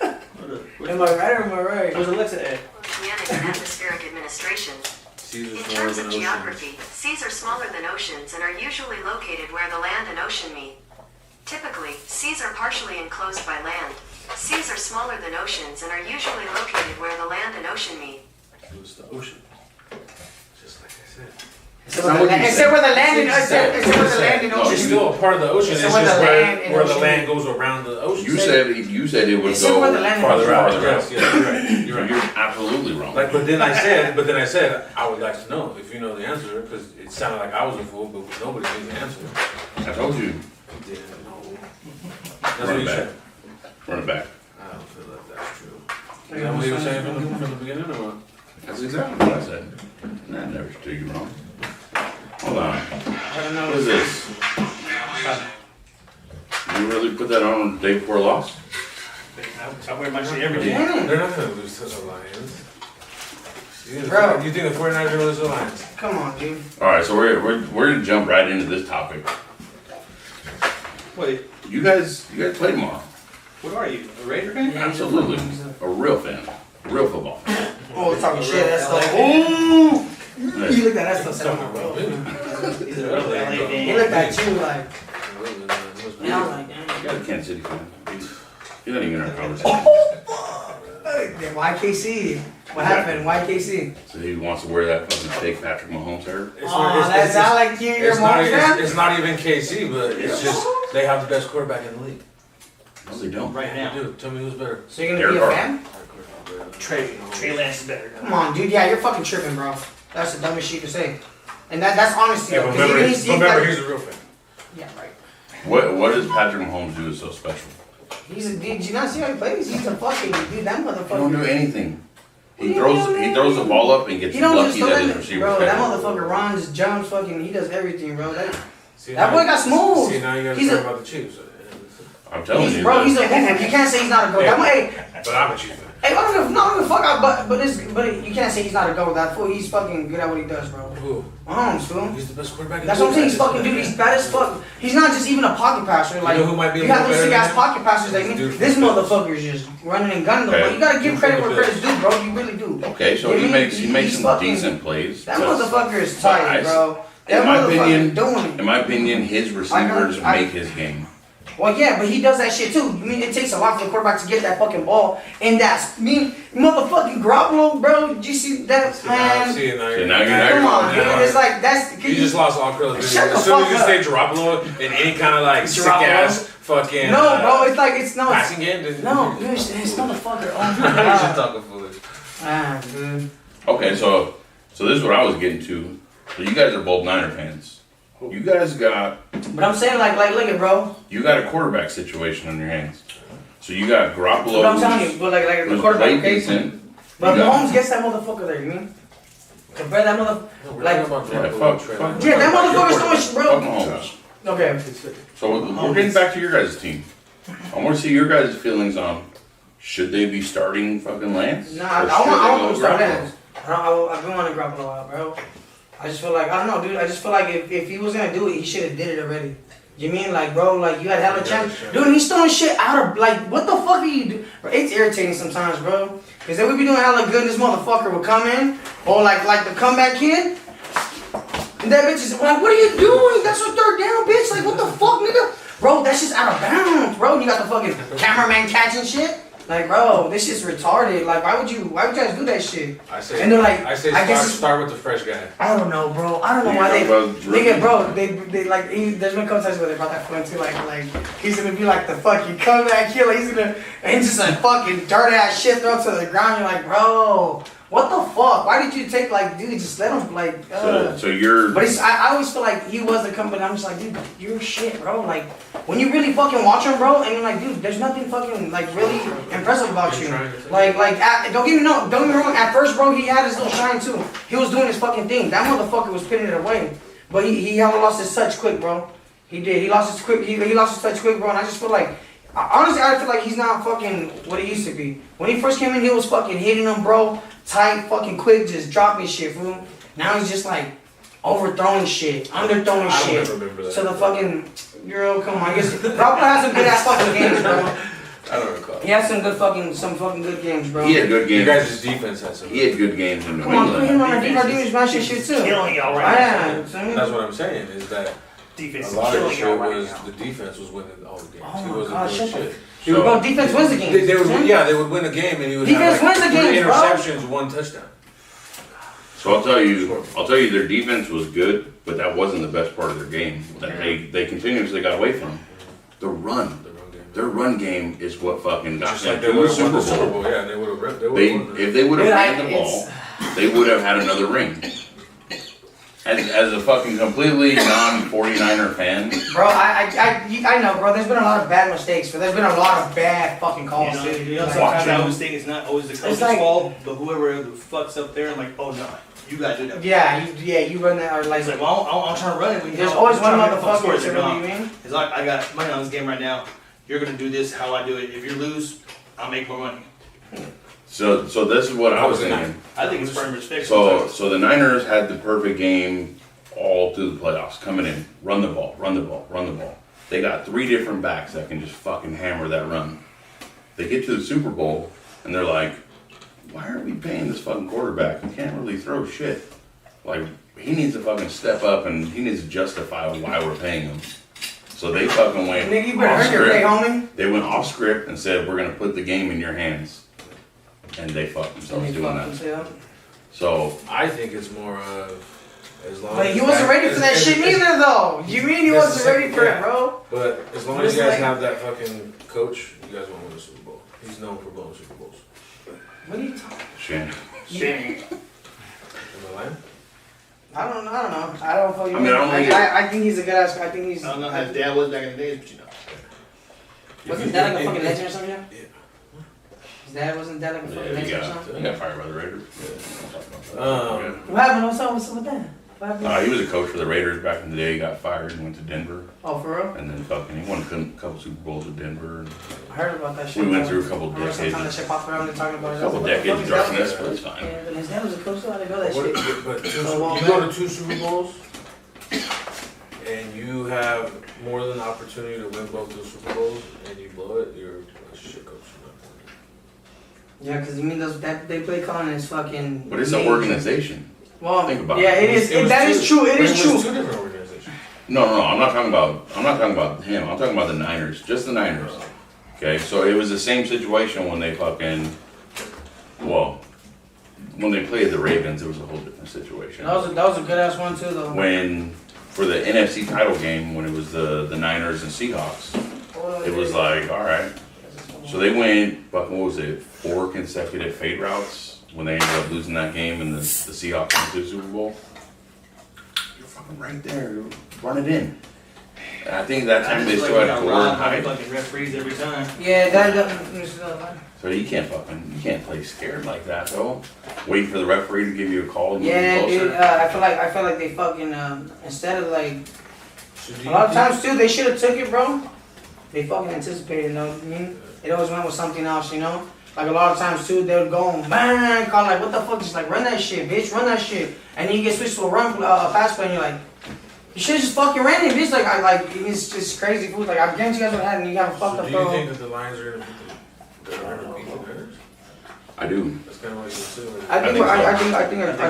Am I right or am I right? Where's Alexa at? Oceanic and atmospheric administration. Seas are In smaller terms than of oceans. geography, seas are smaller than oceans and are usually located where the land and ocean meet. Typically, seas are partially enclosed by land. Seas are smaller than oceans and are usually located where the land and ocean meet. It's the ocean. Just like I said. Except where the land and except where the land and No, ocean It's meet. still a part of the ocean. It's It's just where the land and where the ocean land meet. goes around the ocean. You said it would It's where the land go farther out. and Yes, yes, you're right. So You're right. you're absolutely wrong. Like, but then I said, I would like to know if you know the answer, because it sounded like I was a fool, but nobody knew the answer. I told you. Didn't know. That's what Run you it back. said. Run it back. I don't feel like that's true. Is that what you were saying from the beginning, or what? That's exactly what I said. And I never stood you wrong. Hold on. I don't know. What is this? You really put that on the day before loss? I wear my shit every day. They're not gonna lose to the Lions. Bro. You think the 49ers are gonna lose to the Lions? Come on, dude. All right, so we're gonna jump right into this topic. Wait, You guys play tomorrow? what are you? A Raider fan? Absolutely. A real fan. Real football. Oh, we're talking shit. That's LA stuff. Ooh! You looked at that stuff. Talking about me. He's a LA fan. He looked at you like, and I'm like, You dang. got a Kansas City fan. You're not even in our conversation. Why KC? What happened? Why KC? So he wants to wear that fucking fake Patrick Mahomes hair? Oh, that's not like you, your mom fan? It's not even KC, but it's just they have the best quarterback in the league. No, they don't. Right now. Dude, tell me who's better. So you're gonna be a Derek fan? Trey Lance is better. Come on, dude. Yeah, you're fucking tripping, bro. That's the dumbest shit you can say. And that's honesty. Yeah, though, but 'cause remember, he's remember like- he's a real fan. Yeah, right. What does Patrick Mahomes do that's so special? He's a dude. Did you not see how he plays? He's a fucking dude. That He don't motherfucker. do anything. He He throws don't do the ball up and gets He don't lucky just that his throw it, receiver. bro. That motherfucker runs, jumps, fucking. He does everything, bro. See, That now- boy got smooth. See, now you gotta He's talk a- about the Chiefs. I'm telling you. Bro, that- he's a hooper. You can't say he's not a goat. Yeah. That way, But I'm a Chiefs fan. hey, I don't give a fuck. But you can't say he's not a goat. That fool, he's fucking good at what he does, bro. Who? Mahomes, fool. He's the best quarterback in That's the what I'm saying. league. He's fucking dude. He's bad as fuck. He's not just even a pocket passer. Like You know who might be a you have little those better sick ass than him? pocket passers. Like Dude, this from the Bills. motherfucker's just running and gunning. Okay. But you gotta give Dude, credit from where the credit's due, bro. You really do. Okay, so Yeah, he makes he's some fucking- decent plays. That but- motherfucker is but tight, bro. In That my motherfucker opinion, doing it. in my opinion, his receivers I- make his game. Well, yeah, but he does that shit too. I mean, it takes a lot for the quarterback to get that fucking ball. And that's motherfucking Garoppolo, bro. Did you see that, man? See, now See, you're now you're Come on, Yeah. dude. It's like that's. You just lost all credibility. Shut the As soon as fuck you up. say Garoppolo in any kind of like sick Garoppolo? ass fucking No, bro. It's like it's no. passing game. then- No, dude. It's motherfucker. Oh my You're just god. talking foolish. Ah, dude. Okay, so this is what I was getting to. So you guys are both Niner fans. You guys got But I'm saying like look at bro. a quarterback situation on your hands. So you got Garoppolo. But I'm telling you, but like the who's quarterback, played okay? decent. But You got- Mahomes gets that motherfucker there. You mean? Compare that mother. No, we're Like- talking about Yeah, Garoppolo, fuck- Trey. fuck- Yeah, that fuck motherfucker's your so much, bro. Fuck Mahomes. Okay. So we're getting back to your guys' team. I want to see your guys' feelings on should they be starting fucking Lance? Nah, Or I should want they him go to start Garoppolo? that. I've been wanting to Garoppolo out, bro. I just feel like I don't know, dude. I just feel like if he was gonna do it, he should have did it already. You mean like, bro, like you had hella Yeah, chance, sure. dude? And he's throwing shit out of like, what the fuck are you doing? It's irritating sometimes, bro. Cause then we be doing hella good, and this motherfucker will come in, or like the comeback kid. And that bitch is like, what are you doing? That's your third down, bitch. Like, what the fuck, nigga? Bro, that's just out of bounds, bro. You got the fucking cameraman catching shit. Like, bro, this shit's retarded. Like, why would you guys do that shit? I say, And they're like, I say I guess start with the fresh guy. I don't know, bro. I don't know why they, nigga, bro. They like. There's been a couple times where they brought that fun too. Like he's gonna be like the fucking comeback killer. He's gonna and just a fucking dirt ass shit throw to the ground. You're like, bro, what the fuck? Why did you take like, dude? Just let him like. So you're. But I always feel like he was the company. I'm just like, dude, you're shit, bro. Like, when you really fucking watch him, bro, and you're like, dude, there's nothing fucking like really impressive about you. Don't get me wrong. At first, bro, he had his little shine too. He was doing his fucking thing. That motherfucker was putting it away. But he hella lost his touch quick, bro. He did. He lost his quick. He lost his touch quick, bro. And I just feel like, honestly, I feel like he's not fucking what he used to be. When he first came in, he was fucking hitting them, bro. Tight, fucking quick, just dropping shit, fool. Now he's just like overthrowing shit, underthrowing I shit. don't remember that. So the fucking girl, come on. I guess Rob has some good ass fucking games, bro. I don't recall. He has some fucking good games, bro. He had good You games. guys' defense had some. He had good games in New Come on, put him England. on our defense smashing shit too. Killing y'all right Yeah, now. son. That's what I'm saying is that Defense a is lot of the killing shit y'all right was now. the defense was winning all the games. Oh he my wasn't God, doing shut shit. Dude, bro, defense wins the game. They would, they would win a game and he would Defense have like wins the 3 games, bro. interceptions, 1 touchdown. So I'll tell you, their defense was good, but that wasn't the best part of their game. That they continuously got away from. The run. The run game. Their run game is what fucking got Just them like they to the would have won the Super Super Bowl. Bowl. Yeah, they would have. If they would have Dude, ran the ball, they would have had another ring. As a fucking completely non-49er fan, Bro, I know, bro. There's been a lot of bad mistakes, but there's been a lot of bad fucking calls, dude. You know, Like, sometimes I always think it's not always the coach's like- fault, but whoever fucks up there, I'm like, oh no, you gotta do that. yeah, you run that, or like, He's like, well, I'm trying to run it. But there's always one motherfucker scores. that really, you mean? It's like, I got money on this game right now. You're gonna do this how I do it. If you lose, I'll make more money. so this is what I was thinking. I think it's pretty much fixed. So the Niners had the perfect game all through the playoffs, coming in, run the ball, run the ball, run the ball. They got 3 different backs that can just fucking hammer that run. They get to the Super Bowl and they're like, why aren't we paying this fucking quarterback? He can't really throw shit. Like, he needs to fucking step up and he needs to justify why we're paying him. So they fucking went Nigga, you better off earn your pay, script. homie. They went off script and said, we're gonna put the game in your hands. And they fucked themselves doing that. So I think it's more of as long. But as he wasn't that- ready for that it's- shit it's- neither, though. You mean he That's wasn't the ready for second- it, bro? But as long But as you it's guys like- have that fucking coach, you guys won't win the Super Bowl. He's known for blowing Super Bowls. What are you talking? Shane. Shane. Am I lying? I don't know. I don't fucking. I mean, I don't think I think he's a good ass. I think he's. I don't know how his dad was back in the days, but you know. Wasn't that like a fucking legend or something? Yeah. His dad wasn't that like a fucking Yeah, legend or something? he got fired by the Raiders. We'll talk about that. What happened? What's up with that? What happened? He was a coach for the Raiders back in the day. He got fired and went to Denver, Oh, for real? and then fucking he won a couple Super Bowls with Denver. And I heard about that shit. we went bro. through a couple I remember decades, sometimes that shit popped around and talking about it. I was couple like, what the decades of fuck is that? darkness, but it's fine. Yeah, but his dad was a coach, so I didn't know that What- shit. but So, well, you go to 2 Super Bowls, and you have more than the opportunity to win both those Super Bowls, and you blow it, you're a shit coach. Yeah, because you mean they play calling is fucking. But it's an organization. Well, Think about yeah, it. it is. It was That two- is true. It but is was true. 2 different organizations. No, I'm not talking about him. I'm talking about the Niners, just the Niners. Okay, so it was the same situation when they fucking, well, when they played the Ravens, it was a whole different situation. That was a good ass one too, though. When, for the NFC title game, when it was the Niners and Seahawks, it was like, all right. So they went, fucking, what was it, 4 consecutive fade routes when they ended up losing that game and the Seahawks went to the Super Bowl. You're fucking right there. Run it in. And I think that time they still had Gore and Hyde. Fucking referees every time. Yeah, that. So you can't play scared like that though. Wait for the referee to give you a call and move Yeah, closer. dude. I feel like they fucking instead of like So do a you lot of think- times too, they should have took it, bro. They fucking anticipated, you know what I mean? It always went with something else, you know? Like a lot of times too, they would go and bang, call like, what the fuck? Just like, run that shit, bitch, run that shit. And then you get switched to a pass play and you're like, You should just fucking ran it, bitch. It's just crazy food. Like, I guarantee you guys would have had, and you got fucked So up, do you bro. think that the Lions are gonna beat the Niners? I do. That's kind of what you said. I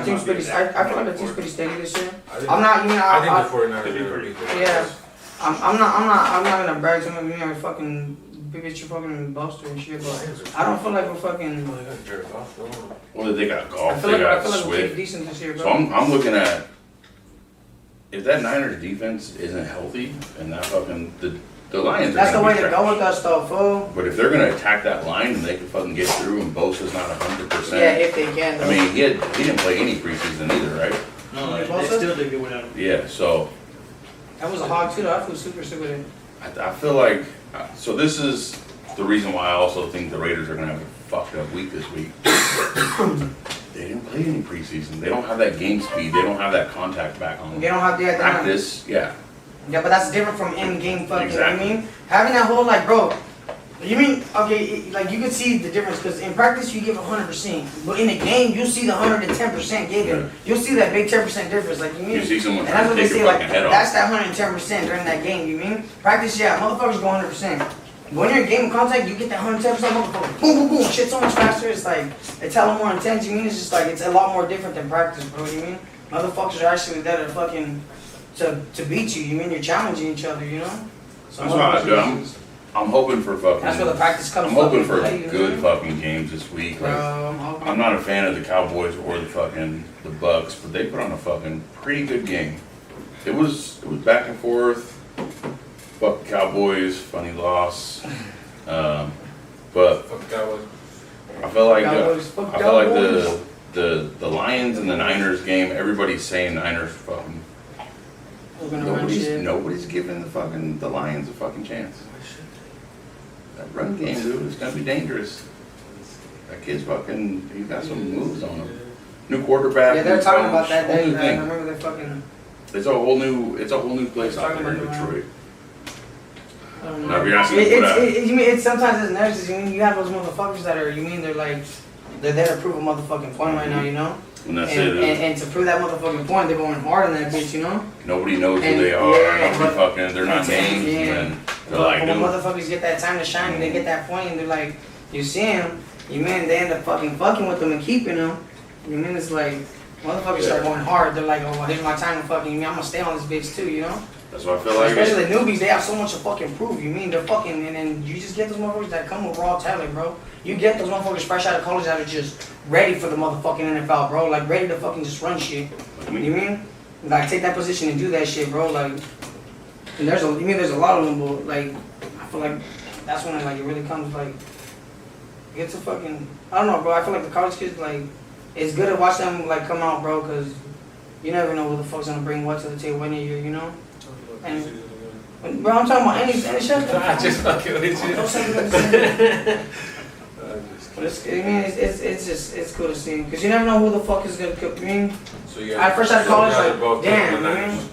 think it's pretty. I feel like the team's pretty steady this year. I'm not. You know, I think I, the 49ers are gonna beat the Niners. Yeah. I'm not gonna brag to me or fucking bitch you fucking Buster and shit, but I don't feel like we're fucking. Oh, they got Jared Goff, though. Well, they got I golf, feel they like got we're pretty Swift. decent this year, bro. So I'm looking at if that Niners defense isn't healthy and that fucking the Lions are That's the gonna way be to trash. go with us, though, fool. But if they're gonna attack that line and they can fucking get through and Bosa's not 100%. Yeah, if they can. I mean, he didn't play any preseason either, right? No, they Bosa? still did good without him. Yeah. So That was a hog too, though. I feel super sick with it. I feel like so this is the reason why I also think the Raiders are gonna have a fucked up week this week. They didn't play any preseason. They don't have that game speed. They don't have that contact back on They them. don't have the Practice, yeah. Yeah, but that's different from in-game fucking. Exactly. You know what I mean? Having that whole like, bro. You mean okay? Like you can see the difference because in practice you give 100%, but in the game you see the 110% given. Yeah. You'll see that big 10% difference. Like you mean? You see someone And that's trying what to they take say. your Like fucking head off. that's that 110% during that game. You mean? Practice, yeah, motherfuckers go 100%. But when you're in game of contact, you get that 110%. Motherfucker, boom, boom, boom. Shit so much faster. It's like it's a lot more intense. You mean? It's just like it's a lot more different than practice, bro. You mean? Motherfuckers are actually there to fucking to beat you. You mean you're challenging each other? You know? So That's what I do. motherfuckers- I'm hoping for fucking. That's where the practice comes I'm from. hoping for Play, you good know? fucking games this week. Like, I'm not a fan of the Cowboys or the Bucks, but they put on a fucking pretty good game. It was back and forth. Fuck the Cowboys, funny loss. But Fuck the Cowboys. I feel like Cowboys, fuck I feel like Cowboys. the Lions and the Niners game. Everybody's saying Niners fucking. We're gonna run shit. Nobody's giving the Lions a fucking chance. That run game, dude, is gonna be dangerous. That kid's fucking. He's got some moves on him. New quarterback. Yeah, they're new talking coach, about that whole day. new Man. I thing. remember they fucking. It's a whole new place They're out talking there in about it now. Detroit. I don't Now, if know. you're asking me what You mean it's sometimes it's nervous. You mean you have those motherfuckers that are. You mean they're like. They're there to prove a motherfucking point right now. You know. When I And, say that and to prove that motherfucking point, they're going hard on that bitch. You know. nobody knows who and- they are, yeah, nobody but- fucking, they're not and- names, yeah. and then they're But like, when dude, motherfuckers get that time to shine and they get that point and they're like, you see him, you mean they end up fucking with them and keeping them. You mean it's like, motherfuckers start going hard. They're like, oh, well, here's my time to fucking, you mean, I'm gonna stay on this bitch too, you know? that's what I feel like. Especially the newbies, they have so much to fucking prove. You mean they're fucking, and then you just get those motherfuckers that come with raw talent, bro. You get those motherfuckers fresh out of college that are just ready for the motherfucking NFL, bro. Like ready to fucking just run shit. Like You me. mean? Like take that position and do that shit, bro. Like, and there's a lot of them, but like, I feel like that's when it really comes like, it's a fucking, I don't know, bro. I feel like the college kids like, it's good to watch them like come out, bro, cause you never know who the fuck's gonna bring what to the table any year, you know? And, bro, I'm talking about any shit. I just fucking with you. Don't say what I'm But it's cool to see, cause you never know who the fuck is gonna cook. I mean, So you I first out of college, guys are like, both damn, picking the man. Niners.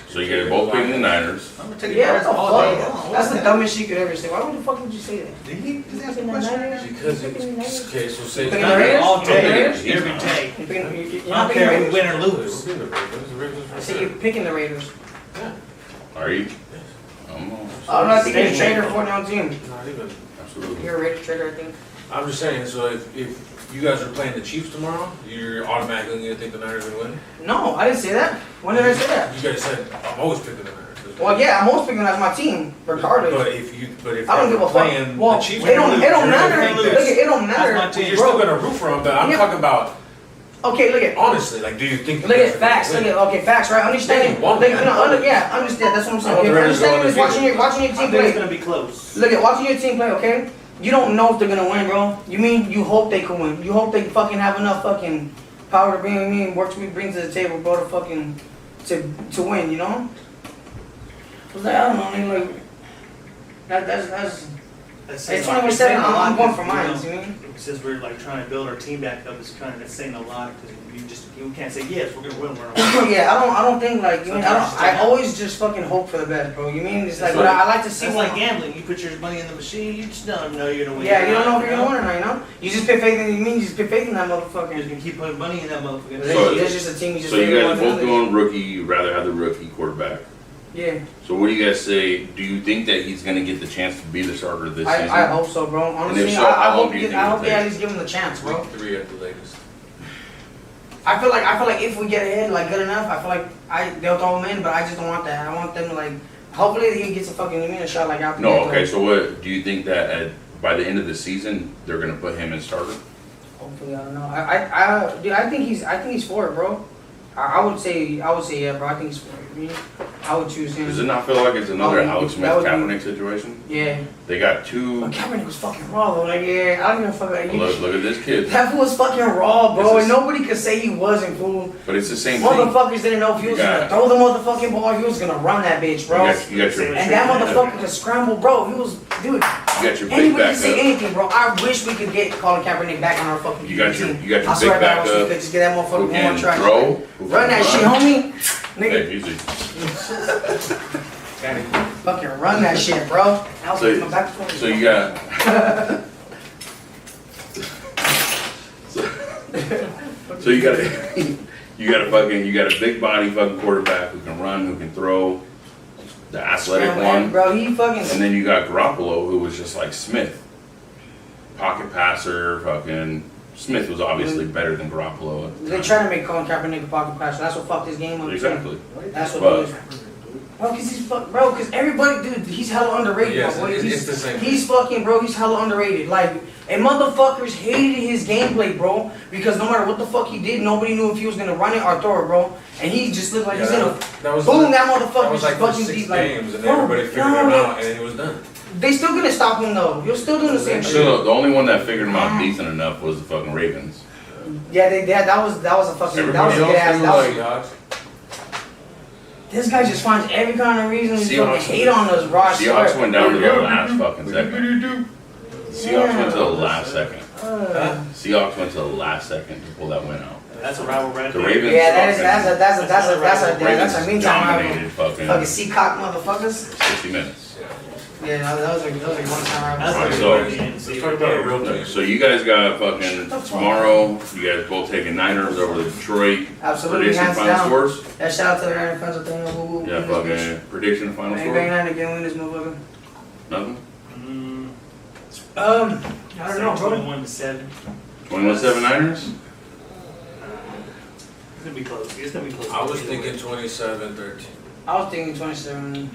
So you guys both picking the Niners. I'm gonna take Yeah, your what the all day. fuck? That's the dumbest shit you could ever say. Why the fuck would you say that? Did he just ask a Picking the question? Niners? Because it's, okay, so say Picking the Raiders? All day, Raiders? every day. You're picking, you're I not don't picking the care if we Raiders? win or We're lose. picking the Raiders. The Raiders I are say you're picking the Raiders. Yeah. Are you? Yes. I'm I'm not thinking you're a Stay trader for your own team. Not even. absolutely. You're a Raiders trader, I think. I'm just saying, so if you guys are playing the Chiefs tomorrow, you're automatically gonna think the Niners are gonna win? No, I didn't say that. When did I say that? You guys said, I'm always picking the Niners. Well, yeah, I'm always picking as my team, regardless. But if I don't give a you're fuck. playing Well, the Chiefs, it don't you're matter. gonna Look, lose. it don't matter. That's my team. You're Bro, still gonna root for them, but I'm Yeah. talking about okay, look at. honestly. Like, do you think? Look at facts. Look at okay, facts. Right, understanding. They won, Look, man. yeah, understand. That's what I'm saying. I want Okay, the Raiders to go understanding is undefeated. watching your I team think it's play. gonna be close. Look at watching your team play. Okay, you don't know if they're gonna win, bro. You mean you hope they can win? You hope they fucking have enough fucking power to bring work to bring to the table, bro, to fucking to win. You know? I was like, I don't know, man, like that's That's It's saying 24/7. a lot, I'm going for you know, mine. You mean? Since we're like trying to build our team back up, it's kind of that's saying a lot because you can't say yes, we're gonna win. We're gonna win. Yeah, I don't think like you mean. Sometimes I it's always just fucking hope for the best, bro. You mean it's like It's what like- I like to see It's when like gambling. You put your money in the machine, you just don't know you're gonna win. yeah, you don't know if you're know? gonna win or not. You know, you just put faith in. You mean you just put faith in that You're motherfucker. just gonna keep putting money in that motherfucker. So- There's just a team you just. So you favor guys are one both another. going rookie. You'd rather have the rookie quarterback. Yeah, So what do you guys say? Do you think that he's going to get the chance to be the starter this season? I hope so, bro. Honestly, so, I how long hope do you think I it'll hope they at take? least give him the chance, bro. Week 3 at the latest. I feel like if we get ahead like good enough, I feel like they'll throw him in, but I just don't want that. I want them to like. Hopefully he gets a fucking a shot like out. No, okay. So what do you think that by the end of the season they're going to put him in starter? Hopefully, I don't know. Dude, I think he's for it, bro. I would say yeah, bro. I think he's for it. I mean, I would choose him. Does it not feel like it's another Oh, Alex Smith that would be- Kaepernick situation? Yeah. They got two. But Kaepernick was fucking raw though. Like yeah, I don't even fuck like Look at this kid. That fool was fucking raw, bro, This and is- nobody could say he wasn't, fool. But it's the same thing. Motherfuckers didn't know if he was You gonna got- throw the motherfucking ball, if he was gonna run that bitch, bro. You got your And that motherfucker could scramble, bro. He was, dude. You got your big Anybody can back say up. anything, bro. I wish we could get Colin Kaepernick back on our fucking You got your- team. you got your I swear big to God, I back wish we up. could just get that motherfucker Who one more can try. throw? Who Run can that shit, run. homie. Hey, Nigga, easy. fucking run that shit, bro. Now So- my back foot. So you got. So you got a big body fucking quarterback who can run, who can throw, the athletic one, Bro, he fucking. and then you got Garoppolo who was just like Smith, pocket passer, fucking. Smith was obviously better than Garoppolo. At the They time. trying to make Colin Kaepernick a pocket passer. That's what fucked his game up. Exactly. That's what But- it was. Bro, cause everybody, dude, he's hella underrated. Yes, my boy. it's the same He's fucking, bro, he's hella underrated. Like, and motherfuckers hated his gameplay, bro, because no matter what the fuck he did, nobody knew if he was gonna run it or throw it, bro. And he just looked like he's in a that was boom. That that motherfucker was just like for fucking 6 deep, like, games, and bro, everybody figured no, him no. out, and then he was done. They still gonna stop him though. You're still doing the same shit. So the only one that figured him out decent enough was the fucking Ravens. Yeah, that was a fucking that was a good ass. That was, Seahawks. this guy just finds every kind of reason to Seahawks- fucking hate on us, bro. I Seahawks swear. went down to the last fucking second. Seahawks went to the last second. Seahawks went to the last second to pull that win out. That's a rival right The there. Ravens. Yeah, that's Ravens a meantime rival. dominated fucking Fucking Seacock motherfuckers. 60 minutes. Yeah, no, those are one time That's rivals. like So- Let's talk about a real team. So you guys got fucking tomorrow. You guys both taking Niners over the Detroit. Absolutely, Prediction hands final down. scores. That shout out to the Iron fans out there. Woo, woo, Yeah, woo, this bitch. fucking prediction of final Bang score. bang nine again, win this motherfucker. Nothing. I don't know, bro. 21-7. 21-7 Niners. It's gonna be close. It's gonna be close. I was thinking 27-13. I was thinking 27.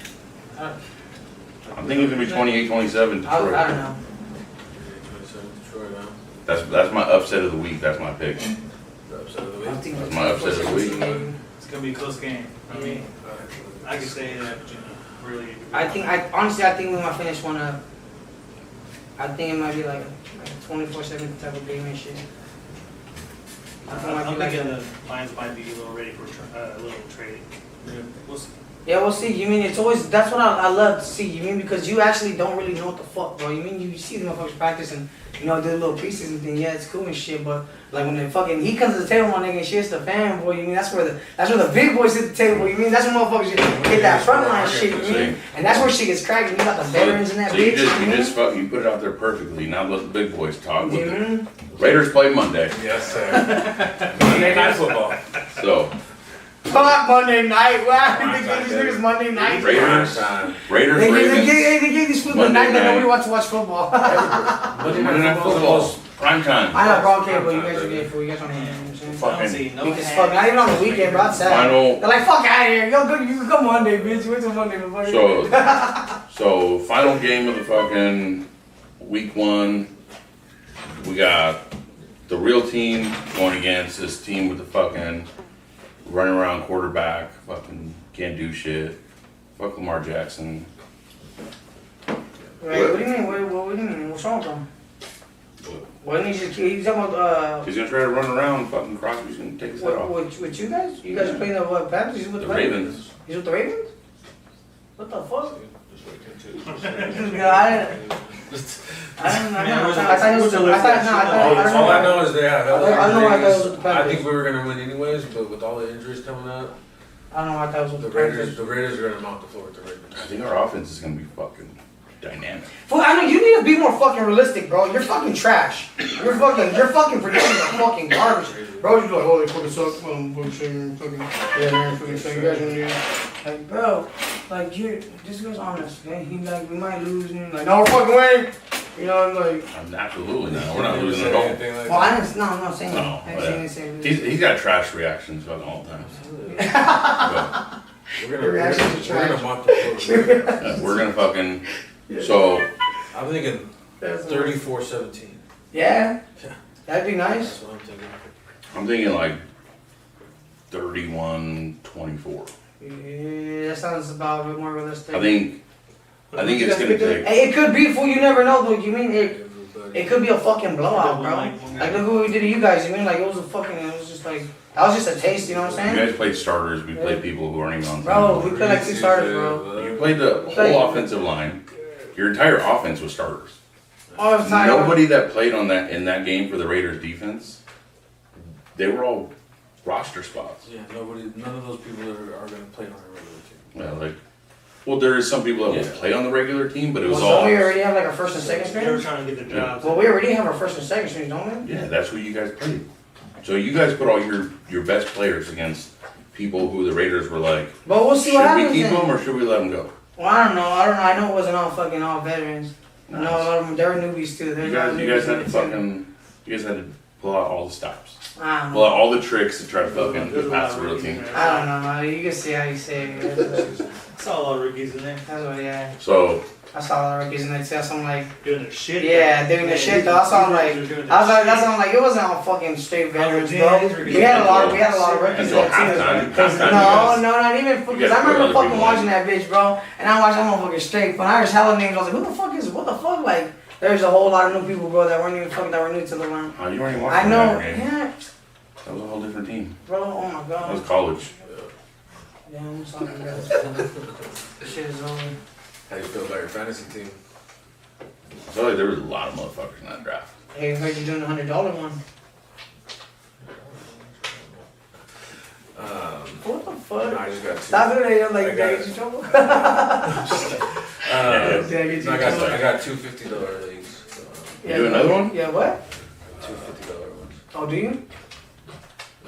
I'm thinking it's gonna be 28-27 I don't Detroit. know. 27 Detroit, huh? That's my upset of the week. That's my pick. The upset of the I'm week. thinking That's my upset of the week. It's gonna be a close game. I mean, I can say that really. I think we might finish one up. I think it might be like a 24-7 type of game and shit. I think it might I'm be like thinking a, the Lions might be a little ready for a little trade. We'll see. yeah, we'll see. You mean it's always that's what I love to see. You mean because you actually don't really know what the fuck, bro. You mean you see the motherfuckers practice and do the little pieces and thing. Yeah, it's cool and shit. But like when he comes to the table, my nigga, and shit's the fan, boy. You mean that's where the big boys hit the table. You mean that's when motherfuckers hit that frontline shit. You mean, and that's where shit gets cracked. You got the veterans in that So bitch. you put it out there perfectly. Now let the big boys talk. You mean? Raiders play Monday, Yes, sir. Monday Night Football. so Fuck Monday night. Wow, they gave these niggas Monday night. Raiders, Time. Raiders, They Ravens. gave these people the Monday night that night. nobody wants to watch football. Monday Night Football, prime time. I know, bro, okay, but you guys are gay for you guys want to hear what I'm saying? I don't Fucking see no Because hat. fuck, not even on the weekend, bro. It's sad. final. They're like, fuck out of here. Yo, you can come Monday, bitch. Wait till Monday, motherfucker. So final game of the fucking week 1. We got the real team going against this team with the fucking running around quarterback, fucking can't do shit. Fuck Lamar Jackson. Right, what do you mean? What do you mean? What's wrong with him? What didn't he just he's talking about He's gonna try to run around. Fucking Crosby's gonna take his head off. with you guys? You guys are playing the what? Panthers? He's with The the Ravens. He's with the Ravens? What the fuck? Just wait till Tuesday. Yeah, I thought it was. I thought no. I All I don't know. know is they have hella I know I thought it was injuries. the I Packers. think we were gonna win anyways, but with all the injuries coming up, I don't know. I thought it was with the the Panthers. Raiders are gonna mount the floor with the Ravens. I think our offense is gonna be fucking dynamic. Fool, I know you need to be more fucking realistic, bro. You're fucking trash. Your fucking predictions are fucking garbage, bro. You're like, oh, they fucking suck. Fucking yeah, man, fucking suck. You guys gonna do like, bro, like you. This guy's honest, man. He like, we might lose, and like, no, we're fucking winning. You know, like. Absolutely not. We're not You losing say at all. anything like Well, I that? didn't. No, I'm not saying. No, I didn't yeah. say anything. He's got trash reactions fucking all the time. But, We're Your reactions are gonna trash. mount the floor. with the Ravens. we're gonna fucking. So I'm thinking 34-17. Yeah. Yeah. That'd be nice. That's what I'm thinking. I'm thinking like 31-24. Yeah, that sounds about a bit more realistic. I think it's gonna take. Hey, it could be, fool. You never know, though. You mean it? Everybody. It could be a fucking blowout, bro. Like, Like, look what we did to you guys. You mean like it was a fucking? It was just like that was just a taste. You know what I'm You saying? guys played starters. We played people who aren't even on. Bro, team. we played like two starters, bro. You played the whole offensive line. Your entire offense was starters. All the time. Nobody that played on that in that game for the Raiders defense, they were all roster spots. Yeah, none of those people are gonna play on a regular team. Yeah, like, well, there is some people that will Yeah. play on the regular team, but it was Well, all. so we already have like our first and second They were strings. trying to get the jobs. Well, we already have our first and second strings, don't we? Yeah, that's who you guys played. So you guys put all your best players against people who the Raiders were like, But we'll see should what we happens. keep then. them or should we let them go? Well, I don't know. I know it wasn't all fucking all veterans. I know a lot of them. They were newbies too. You There's guys, a lot of you guys newbies had to in it, too. fucking, you guys had to pull out all the stops, I don't pull know. out all the tricks to try to There's fucking a pass lot the of real rookies team. in there. I don't know. Man. You can see how you say it. That's I saw a lot of rookies in there what, yeah. So I saw a lot of rookies and they said something like, doing their shit. yeah, doing the shit though. I saw like, that's why I'm like, it wasn't all fucking straight veterans, bro. We had a lot of rookies until in there too. halftime, No, not even because guys I put remember other fucking people watching in. that bitch, bro, and I watched that motherfucker straight. When I heard hella names, I was like, what the fuck? Like, there's a whole lot of new people, bro, that weren't even fucking that were new to the line. oh, you weren't even I watching know, that game. yeah, That was a whole different team. bro. Oh my That was god. college. Yeah, I'm sorry, guys. Shit is over. How do you feel about your fantasy team? I feel like there was a lot of motherfuckers in that draft. Hey, I heard you doing the $100 one. What the No, fuck? I just got two. Stop doing it, like, I did got I it. get you in trouble? Uh, Did I get you in I trouble? got two $50 leagues. So, You do another one? Yeah, what? two $50 ones. Oh, do you?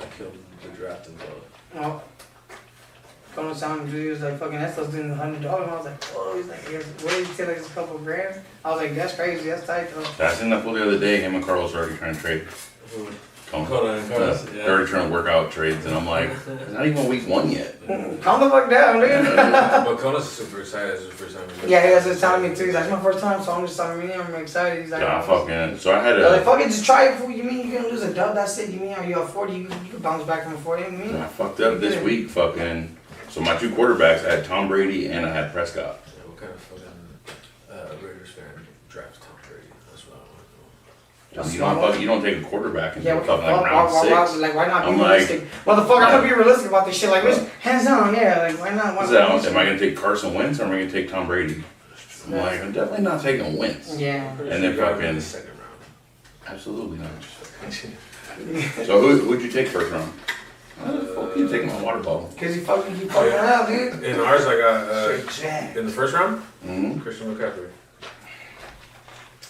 I killed the draft and Oh. Going to sound dude, he was like, fucking, that's us doing the $100. I was like, oh, he's like, what did he say, like, it's a couple grand? I was like, that's crazy, that's tight, though. I seen that fool the other day. Him and Carlos are already trying to trade. Coda and Carlos, yeah. They're already trying to work out trades, and I'm like, it's not even week 1 yet. Calm the fuck down, dude. But Coda's super excited. It's his first time. Yeah, he was just telling me too. He's like, it's my first time, so I'm just telling me I'm excited. He's like, Yeah, I fucking. So I had I was like, a. fuck it, just try it. Fool. You mean you're gonna lose a dub? That's it. You mean are you at 40? You can bounce back from 40. You mean? I fucked up this week. Fucking. So my two quarterbacks, I had Tom Brady and I had Prescott. Yeah, what kind of fucking Raiders fan drafts Tom Brady? That's what I want to know. That's You don't smart. fuck, you don't take a quarterback Yeah, until what the fucking fuck? like round six. Like, why not be I'm like- realistic? Motherfucker, I'm gonna be realistic about this shit. Like, which, hands down, yeah. Like, why not? Why Is that, not? am I gonna take Carson Wentz or am I gonna take Tom Brady? I'm like, I'm definitely not taking Wentz. Yeah. Pretty And sure then you got him in fucking- the second round. Absolutely not. So who'd you take first round? Fuck you taking my water bottle. Cause you fucking keep fucking around, dude. In ours, I got Straight jack. in the first round, Mm-hmm. Christian McCaffrey.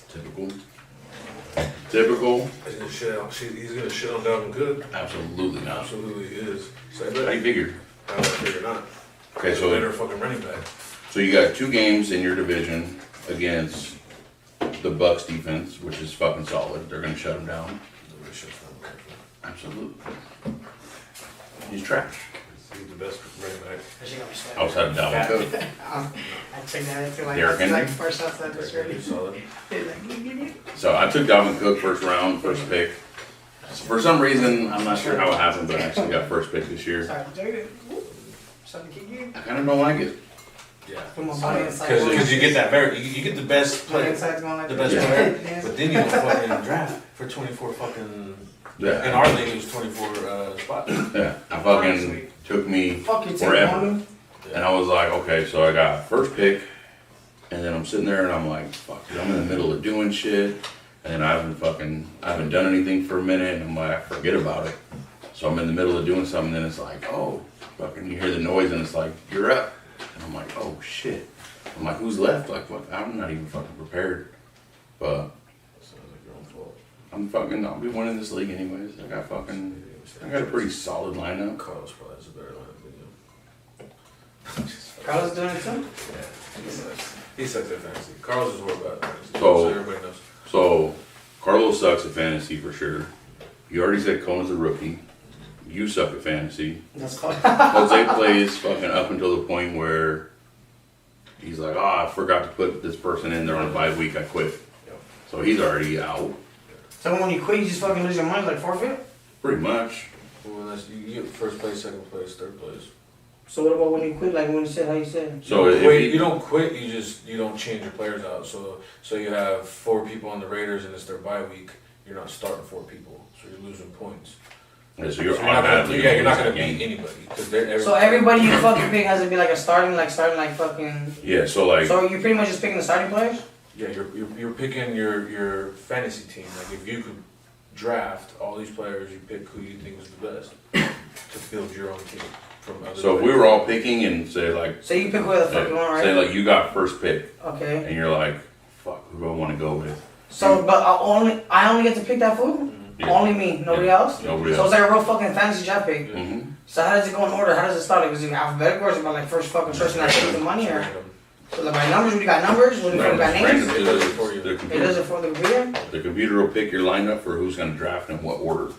Typical. Typical. He's gonna shit on Dalvin Cook. Absolutely not. Absolutely is. So I I bet figured. I figure not. Okay, Better so fucking running back. you got 2 games in your division against the Bucks defense, which is fucking solid. They're gonna shut them down. Nobody shuts down McCaffrey. Absolutely. He's trash. He's the best running back. Outside of Dalvin Cook. I took that into like, Derrick that's like Henry? first outside this ready. He's solid. So I took Dalvin Cook first round, first pick. So for some reason, I'm not sure how it happened, but I actually got first pick this year. Sorry, Jared. Something to kick you. I kind of don't like it. Yeah. Put my body inside. Because you get that you get the best My player, inside's going like the this. best player, Yeah. but then you go fucking draft for 24 fucking. In Yeah. our league, it was 24 spots. Yeah. I fucking took me Fuck you, take forever. one. And I was like, okay, so I got first pick, And then I'm sitting there and I'm like, fuck, dude, I'm in the middle of doing shit. And I haven't done anything for a minute. And I'm like, I forget about it. So I'm in the middle of doing something and it's like, oh, fucking, you hear the noise and it's like, you're up. And I'm like, oh shit. I'm like, who's left? Like, fuck, I'm not even fucking prepared. But Sounds like your own fault. I'll be winning this league anyways. I got a pretty solid lineup. Carlos probably has a better lineup than you. Carlos doing it too? Yeah, he sucks. He sucks at fantasy. Carlos is horrible at fantasy. So- Everybody knows. So, Carlos sucks at fantasy for sure. You already said Kona's a rookie. You suck at fantasy. That's called. Jose plays fucking up until the point where he's like, I forgot to put this person in there on a bye week, I quit. Yep. So he's already out, So when you quit, you just fucking lose your money, like forfeit? pretty much. Well, unless you get first place, second place, third place. So what about when you quit, like when you said how you said? So if Wait, he- you don't quit. You don't change your players out. So you have 4 people on the Raiders and it's their bye week. You're not starting 4 people, so you're losing points. Yeah, so So you're you're not gonna, automatically you're not lose gonna that game. beat anybody because So everybody you fucking pick has to be like a starting like fucking. Yeah, so like, So you're pretty much just picking the starting players? Yeah, you're picking your fantasy team. Like if you could draft all these players, you pick who you think is the best to build your own team from other. so if we were all picking and say like, So you pick whoever the fuck you want, say right? like you got first pick Okay. and you're like, fuck, who do I want to go with? So, but I only get to pick that food? Yeah. Only me, nobody else? Nobody So else. it's like a real fucking fantasy draft pick. Mm-hmm. So how does it go in order? How does it start? Is it alphabetical or is it by like first fucking person that takes the money or? Random. So like by numbers, when you got numbers, when you got names? It does it for you. The It does computer, it for the computer? the computer will pick your lineup for who's going to draft in what order.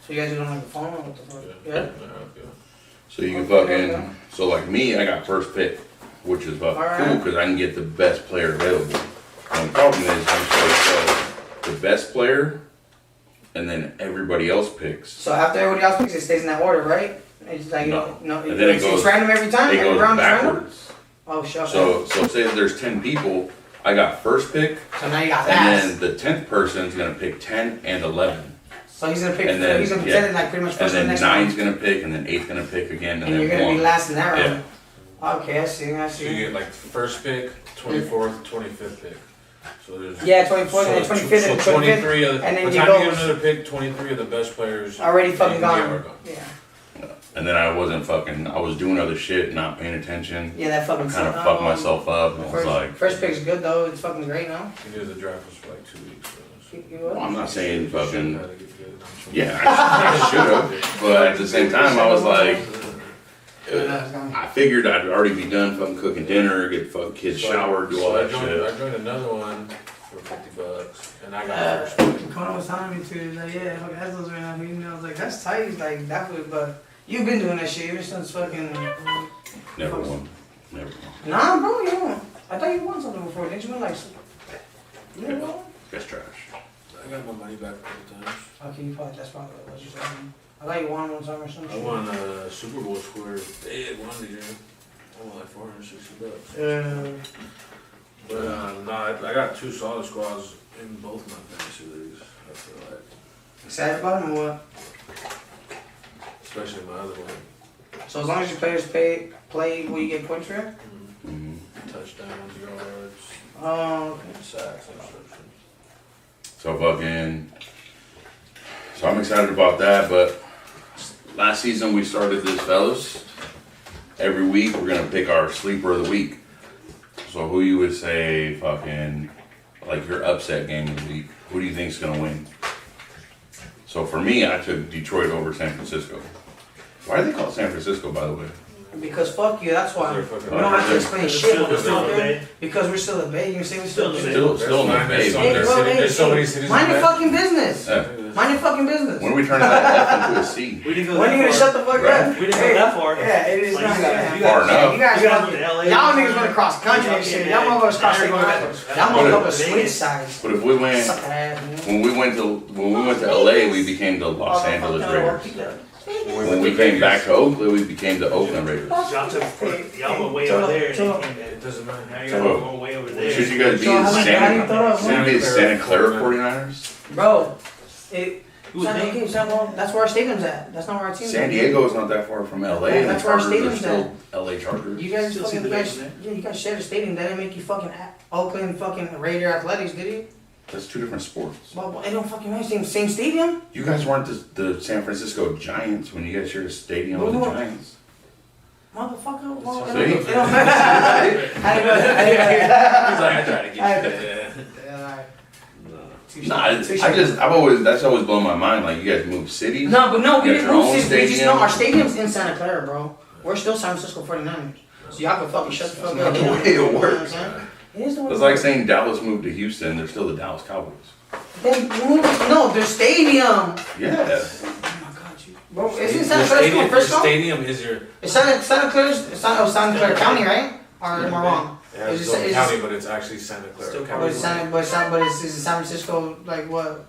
So you guys do it on like the phone or what the fuck? Yeah? Yeah. So you can Okay, fucking, so like me, I got first pick, which is fucking Alright. cool because I can get the best player available. And the problem is, I'm so the best player, and then everybody else picks. So after everybody else picks, it stays in that order, right? It's like, No. no, And then it it's goes- random every time? It Every goes round is random? backwards. Oh, shut So up. say there's 10 people, I got first pick, So now you got and last. then the 10th person's gonna pick 10 and 11. So he's gonna pick, and then- he's gonna yeah. pretend like pretty much And first and then next 9's round. gonna pick, and then 8's gonna pick again, And and you're then gonna be 1. last in that Yeah. round. Okay, I see, I So you see. get like first pick, 24th, 25th pick. So there's Yeah, 24th and then 25th and so 25th. 23 of the, and then by the you time go- you get another pick, 23 of the best players Already fucking Yeah, gone. are gone. Yeah. And then I was doing other shit, not paying attention. Yeah, that fucking Kind of sucked. fucked myself up. I was First, like, first pick's good though. It's fucking great now. You knew the draft was for like 2 weeks. So well, I'm not saying you fucking, shouldn't have to get together. yeah, I should have. But at the same time, I was like, I figured I'd already be done fucking cooking dinner, get fucking kids showered, do all So that I shit. joined another one for $50, and I got first pick. Conan was telling me to, like, yeah, fucking Eslos right now. You know, I was like, that's tight. He's like, that would, but you've been doing that shit ever since fucking. Never won. Never won. Nah, bro, you won. I thought you won something before. Didn't you win like? You didn't win? That's trash. I got my money back a couple times. Okay, you probably that's probably what you said. I thought you won one time or something. I won a Super Bowl square. They had one the year. I won like $460. But no, I got 2 solid squads in both my fantasy leagues. I feel like, Excited about him or what? especially my other one. So as long as your players play, will you get points for it? Mhm. Touchdowns, yards, Oh, okay. sacks, interceptions. So fucking, so I'm excited about that, but last season we started this, fellas. Every week we're gonna pick our sleeper of the week. So who you would say fucking, like your upset game of the week, who do you think's gonna win? So for me, I took Detroit over San Francisco. Why do they call it San Francisco, by the way? Because fuck you, that's why. They're We fucking- don't have to explain shit. Still- We're still still the there. Bay. Because we're still the Bay. You can say we're still the Bay. Still in the There's baby. so Hey, many bro, cities- hey, there's so hey, many cities. mind in your that. fucking business. Yeah. Mind your fucking business. When are we turning that F into a C? We didn't go When that are you gonna far. shut the fuck Right. up? We didn't go that far. Yeah, it is Like, not you that. guys- Far enough. You guys You want guys went to LA. y'all niggas went across country and shit. Y'all motherfuckers cross state lines. Y'all motherfuckers switch sides. But if we went, Suck ass, man. when we went to LA, we became the Los Angeles Raiders. When we came back to Oakland, we became the Oakland Raiders. Y'all took, y'all went way over there and Chill. they came It there. doesn't matter. Now you're going way over there. Should you guys be So the how do you throw up, Santa man? Clara 49ers? Bro, it Okay, well, that's where our stadium's at. That's not where our team's at. San Diego is not that far from LA. and That's the where our Chargers are stadium's still LA Chargers. You guys Still see fucking, the you guys, Lakers, yeah, you guys shared a stadium. That didn't make you fucking Oakland fucking Raider Athletics, did it? That's two different sports. Well, it don't fucking matter. Same stadium. You guys weren't the San Francisco Giants when you guys shared a stadium with the Well, Giants. Motherfucker. Well, See? it don't matter. He's like, I try to get you there. Nah, that's always blown my mind. Like you guys move cities. No, but no, we You didn't got your move own cities. We just stadium. know our stadium's in Santa Clara, bro. We're still San Francisco 49ers. So y'all can fucking shut the fuck That's up. not the way it works. It is the way It's it like works. saying Dallas moved to Houston. They're still the Dallas Cowboys. No, their stadium. Yeah. Oh my god, you. Bro, isn't Your Santa Clara still stadium, Frisco? stadium is your. It's Santa Clara County, right? Or am I wrong? It has Is its it- own is county, but it's actually Santa Clara Still County. But is it San Francisco like what?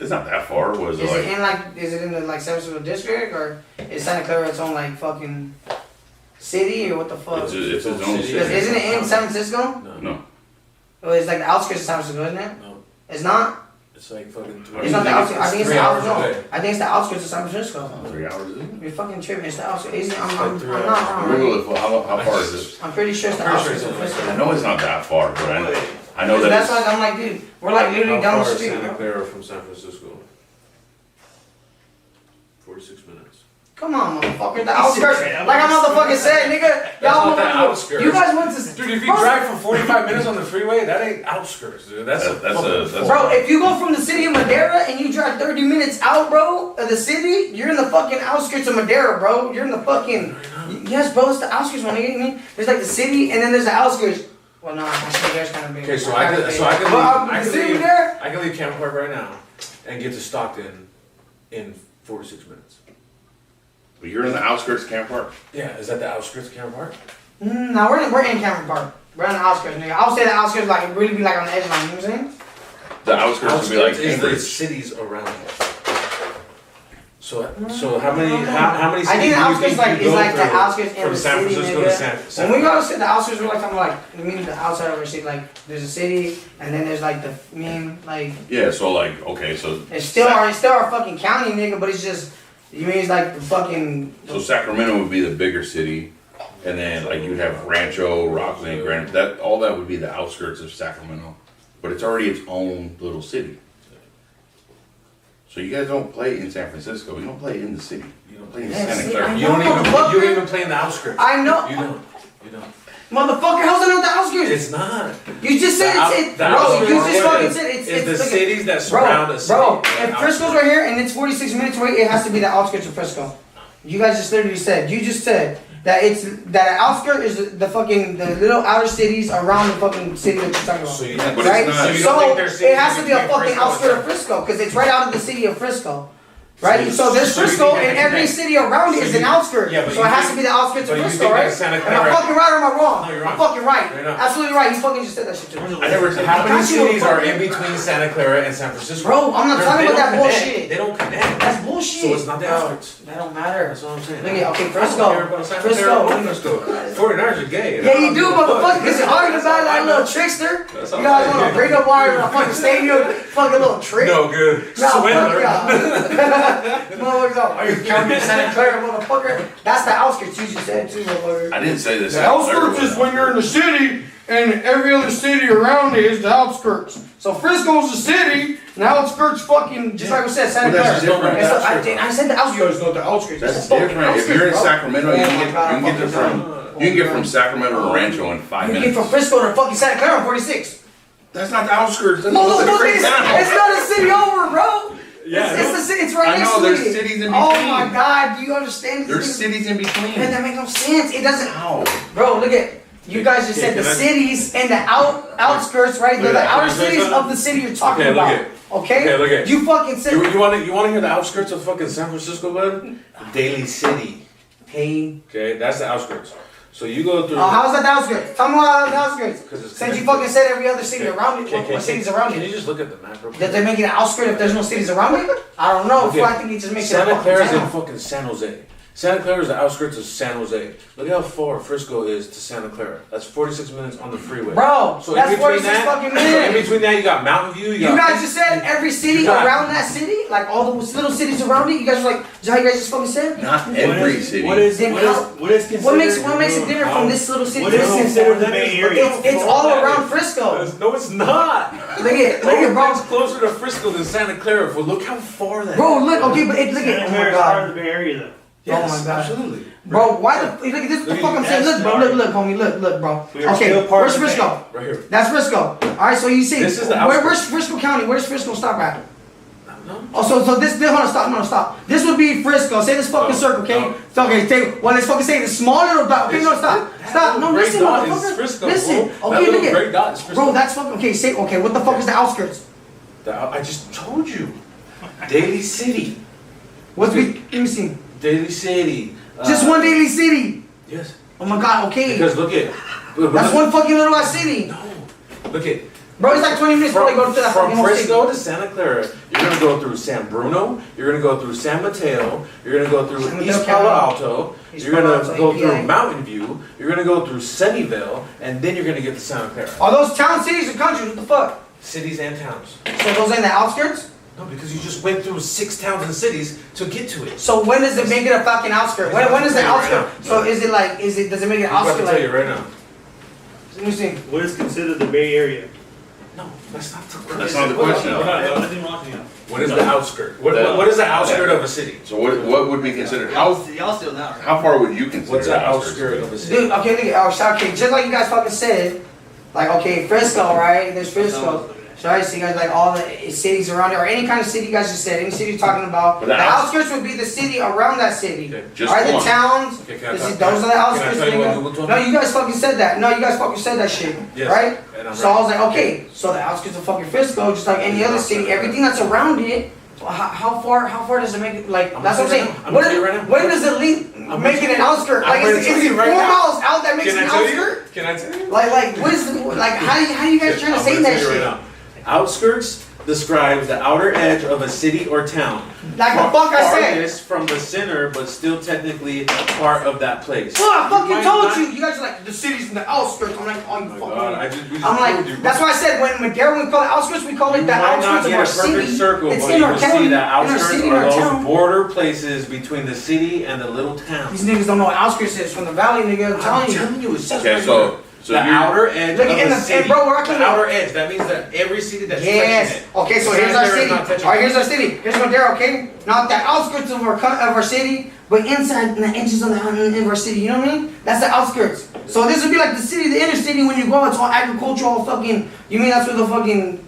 It's not that far. Was it Is like? it in like is it in the like San Francisco district or is Santa Clara its own like fucking city or what the fuck? It's its own City. city. Isn't it in San Francisco? No, No. Well, it's like the outskirts of San Francisco, isn't it? no. It's not. It's like fucking. It's not the outskirts. I think it's the 3 hours outskirts. away. I think it's the outskirts of San Francisco. 3 hours. Is it? You're fucking tripping. It's the outskirts. Isn't it? I'm like 3 not hours. wrong. Right? Google it. How far is it? I'm pretty sure it's the I'm pretty outskirts sure of it's Frisco. I know it's not that far, but I know that That's it's, why I'm like, dude, we're like literally How down the far is street, Santa bro. Clara from San Francisco? 46 minutes. Come on, motherfucker. The outskirts. Like I motherfucking said, nigga. Y'all not the motherfuckers. outskirts. You guys went to. Dude, if you Bro, drive for 45 minutes on the freeway, that ain't outskirts, dude. That's Bro, if you go from the city of Madera and you drive 30 minutes out, bro, of the city, you're in the fucking outskirts of Madera, bro. You're in the fucking. Yes, bro, it's the outskirts, my nigga. You mean? There's like the city and then there's the outskirts. Well, no, actually, there's kind of big. Okay, so I can The city leave. there? I can leave Camp Park right now and get to Stockton in 46 minutes. you're in the outskirts of Camp Park. Yeah, is that the outskirts of Camp Park? No, we're in Cameron Park. We're in the outskirts, nigga. I would say the outskirts like really be like on the edge line. You know what I'm saying? The outskirts would be like Outskirts is the Cambridge. cities around it. So how many cities I think the do you outskirts think like you is go like the through outskirts in from the San city, Francisco to nigga. San When we go to the outskirts, we're like talking about like meaning the outside of our city. Like there's a city, and then there's like the like Yeah. So like okay. So it's still our fucking county, nigga. But it's just you mean it's like the fucking. So Sacramento would be the bigger city, and then like you'd have Rancho, Rockland, Grand. That all that would be the outskirts of Sacramento, but it's already its own little city. So you guys don't play in San Francisco. You don't play in the city. You don't play in Yeah, Santa see, Clara. I You know, don't even motherfucker. you don't even play in the outskirts. I know, You don't. motherfucker. How's it not the outskirts? It's not. You just said The it's bro. You outskirts just fucking is- said it's is the look at- cities that surround a city. Bro, The if Frisco's right here and it's 46 minutes away, it has to be the outskirts of Frisco. You guys just literally said. You just said that it's that the outskirt is the fucking the little outer cities around the fucking city that you're talking about. So you, But right? it's not. So you So don't think there's cities it has to be a between fucking Frisco and outskirt of Frisco because it's right out of the city of Frisco. Right? So So there's so you Frisco think that and every connects- city around it so is you- an outskirt. yeah, but so you it has think- to be the outskirts but of you Frisco, think right? that Santa Am I Clara- fucking right or am I wrong? No, you're I'm wrong. fucking right. You're not. Absolutely right. You fucking just said that shit to me. I never. How many Got you, cities are in motherfucker. between Santa Clara and San Francisco? Bro, I'm not talking They about don't that connect. bullshit. They don't connect. That's bullshit. So it's not the Bro, outskirts. That don't matter. That's what I'm saying. Look at okay, I don't Frisco. care about Santa Frisco. Clara or Frisco. 49ers are gay. Yeah, you do, motherfucker, because you're arguing about that little trickster. That's You all guys right. want to break up wires in a fucking stadium, fucking little trick. No good. No, fuck Swindler. y'all. Motherfuckers, are you counting Santa Clara, motherfucker? That's the outskirts you just said too, motherfucker. I didn't say this. The outskirts is when you're in the city, and every other city around it is the outskirts. So Frisco's the city, and the outskirts fucking, just like we said, Santa But Clara. that's different. And so I said the outskirts, not the outskirts. That's It's fucking different. If outskirts, you're in bro. Sacramento, you Oh can my get God, you can get there fucking from you can get from Sacramento to Rancho in 5 You can minutes. get from Frisco to fucking Santa Clara in 46. That's not the outskirts. That's a Motherfucker, great it's town. not a city over, bro. Yeah, It's the city, it's right I next know, to there's it. cities in Oh between. my God, do you understand? There's This cities in Man, between. that makes no sense. It doesn't. How? Bro, look at you guys just said the can I- cities and the outskirts, right? They're Look the at that. outer Can I say cities something? of the city you're talking Okay, look about. at- Okay? okay, look at- You fucking said. You want to hear the outskirts of fucking San Francisco, bud? Daly City. Hey. Okay, that's the outskirts. So you go through. Oh, how's that the outskirts? Tell me about the outskirts. 'Cause it's Since you connected. fucking said every other city around it, what cities around Can you it? just look at the map real quick? That they make it an outskirt if there's no cities around it? I don't know. Okay. I think he just makes it a Santa fucking Clara's in town. fucking San Jose. Santa Clara is the outskirts of San Jose. Look how far Frisco is to Santa Clara. That's 46 minutes on the freeway. Bro, So that's in between 46 fucking in minutes. between that, you got Mountain View. You guys just said every city You got- around that city, like all the little cities around it. You guys were like, is that how you guys just fucking said? Not every city. Then What is considered? What makes it different from this little city? What to is this city? considered the Bay Area? It's all around Frisco. No, it's not. Look at, It's bro. closer to Frisco than Santa Clara. But look how far that. Bro, look, okay, but look Santa at, oh Clara my is part of god. the Bay Area, though. Yes, Oh my God. absolutely. Bro, why the, look at this, the Look fuck at I'm saying, look bro, look, homie, look, bro. We are Okay, still part where's of the Frisco? Right here. That's Frisco. Alright, so you see, This is the where's outskirts. Frisco County? Where's Frisco stop at? No. Oh, so this, hold on, stop. This would be Frisco. Say this fucking No, circle, okay? no. So, okay, let's fucking say the small little dot. Okay, no, stop. That No, little listen, gray dot is motherfucker. Frisco, Listen. bro. That Okay, little look gray at. dot is Frisco. Bro, that's fucking, okay, say, okay, what the fuck is the outskirts? I just told you. Daly City. Let me see. Daly City. Just one daily city. Yes. Oh my god, okay. Because look at. That's one fucking little ass city. No. Look at. Bro, it's like 20 minutes before I go to that From fucking whole city. Frisco to Santa Clara, you're gonna go through San Bruno, you're gonna go through San Mateo, you're gonna go through San East Mateo Palo County. Alto, East you're Palo gonna Alto, go APA. through Mountain View, you're gonna go through Sunnyvale, and then you're gonna get to Santa Clara. Are those town cities or countries? What the fuck? Cities and towns. So those ain't the outskirts? No, because you just went through 6 towns and cities to get to it. So when does it make it a fucking outskirt? When is the outskirt? So is it like, does it make it an I'm about outskirt to tell you like, right now. let me see. What is considered the Bay Area? No, that's not the That's not the question. What is the outskirt? What is the outskirt of a city? So what would be considered, Y'all still now, right? how far would you consider What's the the outskirt of a city? Dude, okay, look at, okay, just like you guys fucking said, like, okay, Frisco, right? There's Frisco. So I see you guys like all the cities around it, or any kind of city you guys just said, any city you're talking about. But The the outskirts would be the city around that city. Okay, just Alright, the one. towns, Okay, can I those talk- are the can I outskirts, tell you what nigga. Google told No, me? you guys fucking said that. No, you guys fucking said that shit, Yes, right? and I'm So I right. was like, okay, so the outskirts of fucking Frisco, just like any other city, everything that's around it. Well, how far does it make it? Like I'm that's what I'm gonna saying. tell you right now. I'm When, gonna tell you right now. when does it lead I'm make it gonna an outskirt? I'm Like gonna is tell it you 4 right now. miles out that makes Can it I an tell outskirt? you? Can I tell you? Like what is like how do you guys trying to I'm say gonna that tell you shit? right now. Outskirts describes the outer edge of a city or town. Like the fuck I said. Farthest from the center, but still technically part of that place. Well, I fucking might told not- you. You guys are like the city's in the outskirts. I'm like, oh, you Oh my fucking. God, we just I'm told like, you. that's why I said when Madera we call it outskirts, we call it You the might not outskirts of get our a perfect city. circle, It's but in you our will county, see in the our outskirts city, in are our those town. border places between the city and the little town. These niggas don't know what outskirts is from the valley, nigga. I'm telling you. it says Okay, right so, here. so the you're, outer edge Look, of in the the- city. and bro, we're actually- the outer edge. That means that every city that's Yes. touching it. Okay, so Santa here's our Clara is city. not touching Alright, it. here's our city. Here's Madera, okay? Not the outskirts of our city, but inside the edges of our city. You know what I mean? That's the outskirts. So this would be like the city, the inner city. When you go, it's all agricultural. Fucking. You mean that's where the fucking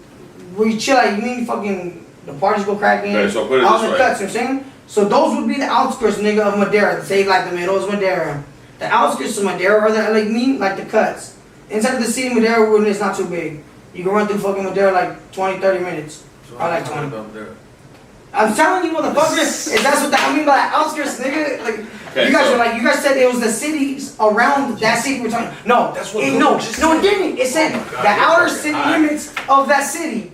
where you chill at? You mean fucking the parties go cracking? Okay, so put it all this the way. cuts. You know what I'm saying? So those would be the outskirts, nigga, of Madera. Say like the middle is Madera. The outskirts of Madera are the like the cuts. Inside of the city, Madera, when it's not too big. You can run through fucking Madera like 20, 30 minutes. I like 20. I'm telling you, motherfucker, that's what I mean by outskirts, nigga. Like Okay, you guys so- were like, you guys said it was the cities around that city we're talking. No, That's what it, Google no, just no, it said. didn't. It said Oh my God, the you're outer fucking city high. limits of that city.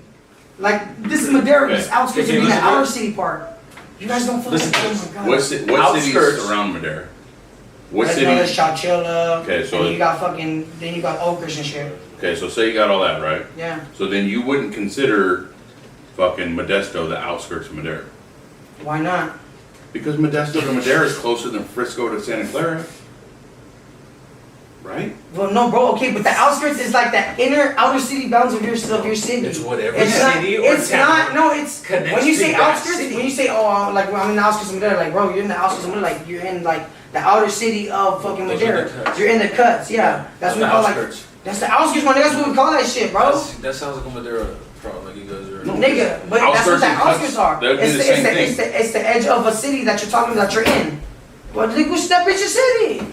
Like this is Madera, this Okay. outskirts Okay, would be the listen to outer this. city part. You guys don't fucking. Listen to Oh this. my God. what cities Outskirts. surround Madera? What There's city? another Chowchilla. Okay, so- and you got fucking. Then you got Oakers and shit. Okay, so say you got all that, right? Yeah. So then you wouldn't consider fucking Modesto the outskirts of Madera. Why not? Because Modesto to Madera is closer than Frisco to Santa Clara. Right? Well, no, bro. Okay, but the outskirts is like the outer city bounds of your city. It's whatever It's not. city or It's town not. No, it's connects when you to say that outskirts. city. When you say, oh, I'm in the outskirts of Madera, like, bro, you're in the outskirts of Madera, like, you're in like the outer city of fucking Those are Madera. the cuts. You're in the cuts. Yeah, that's the what we call like. outskirts. That's the outskirts, man. That's what we call that shit, bro. That sounds like a Madeira problem. Like you guys are. Nigga, but that's what Outskirts the and cuts, outskirts are. that would be It's the the, same it's the edge of a city that you're talking about. You're in. What? Look, which that bitch is city.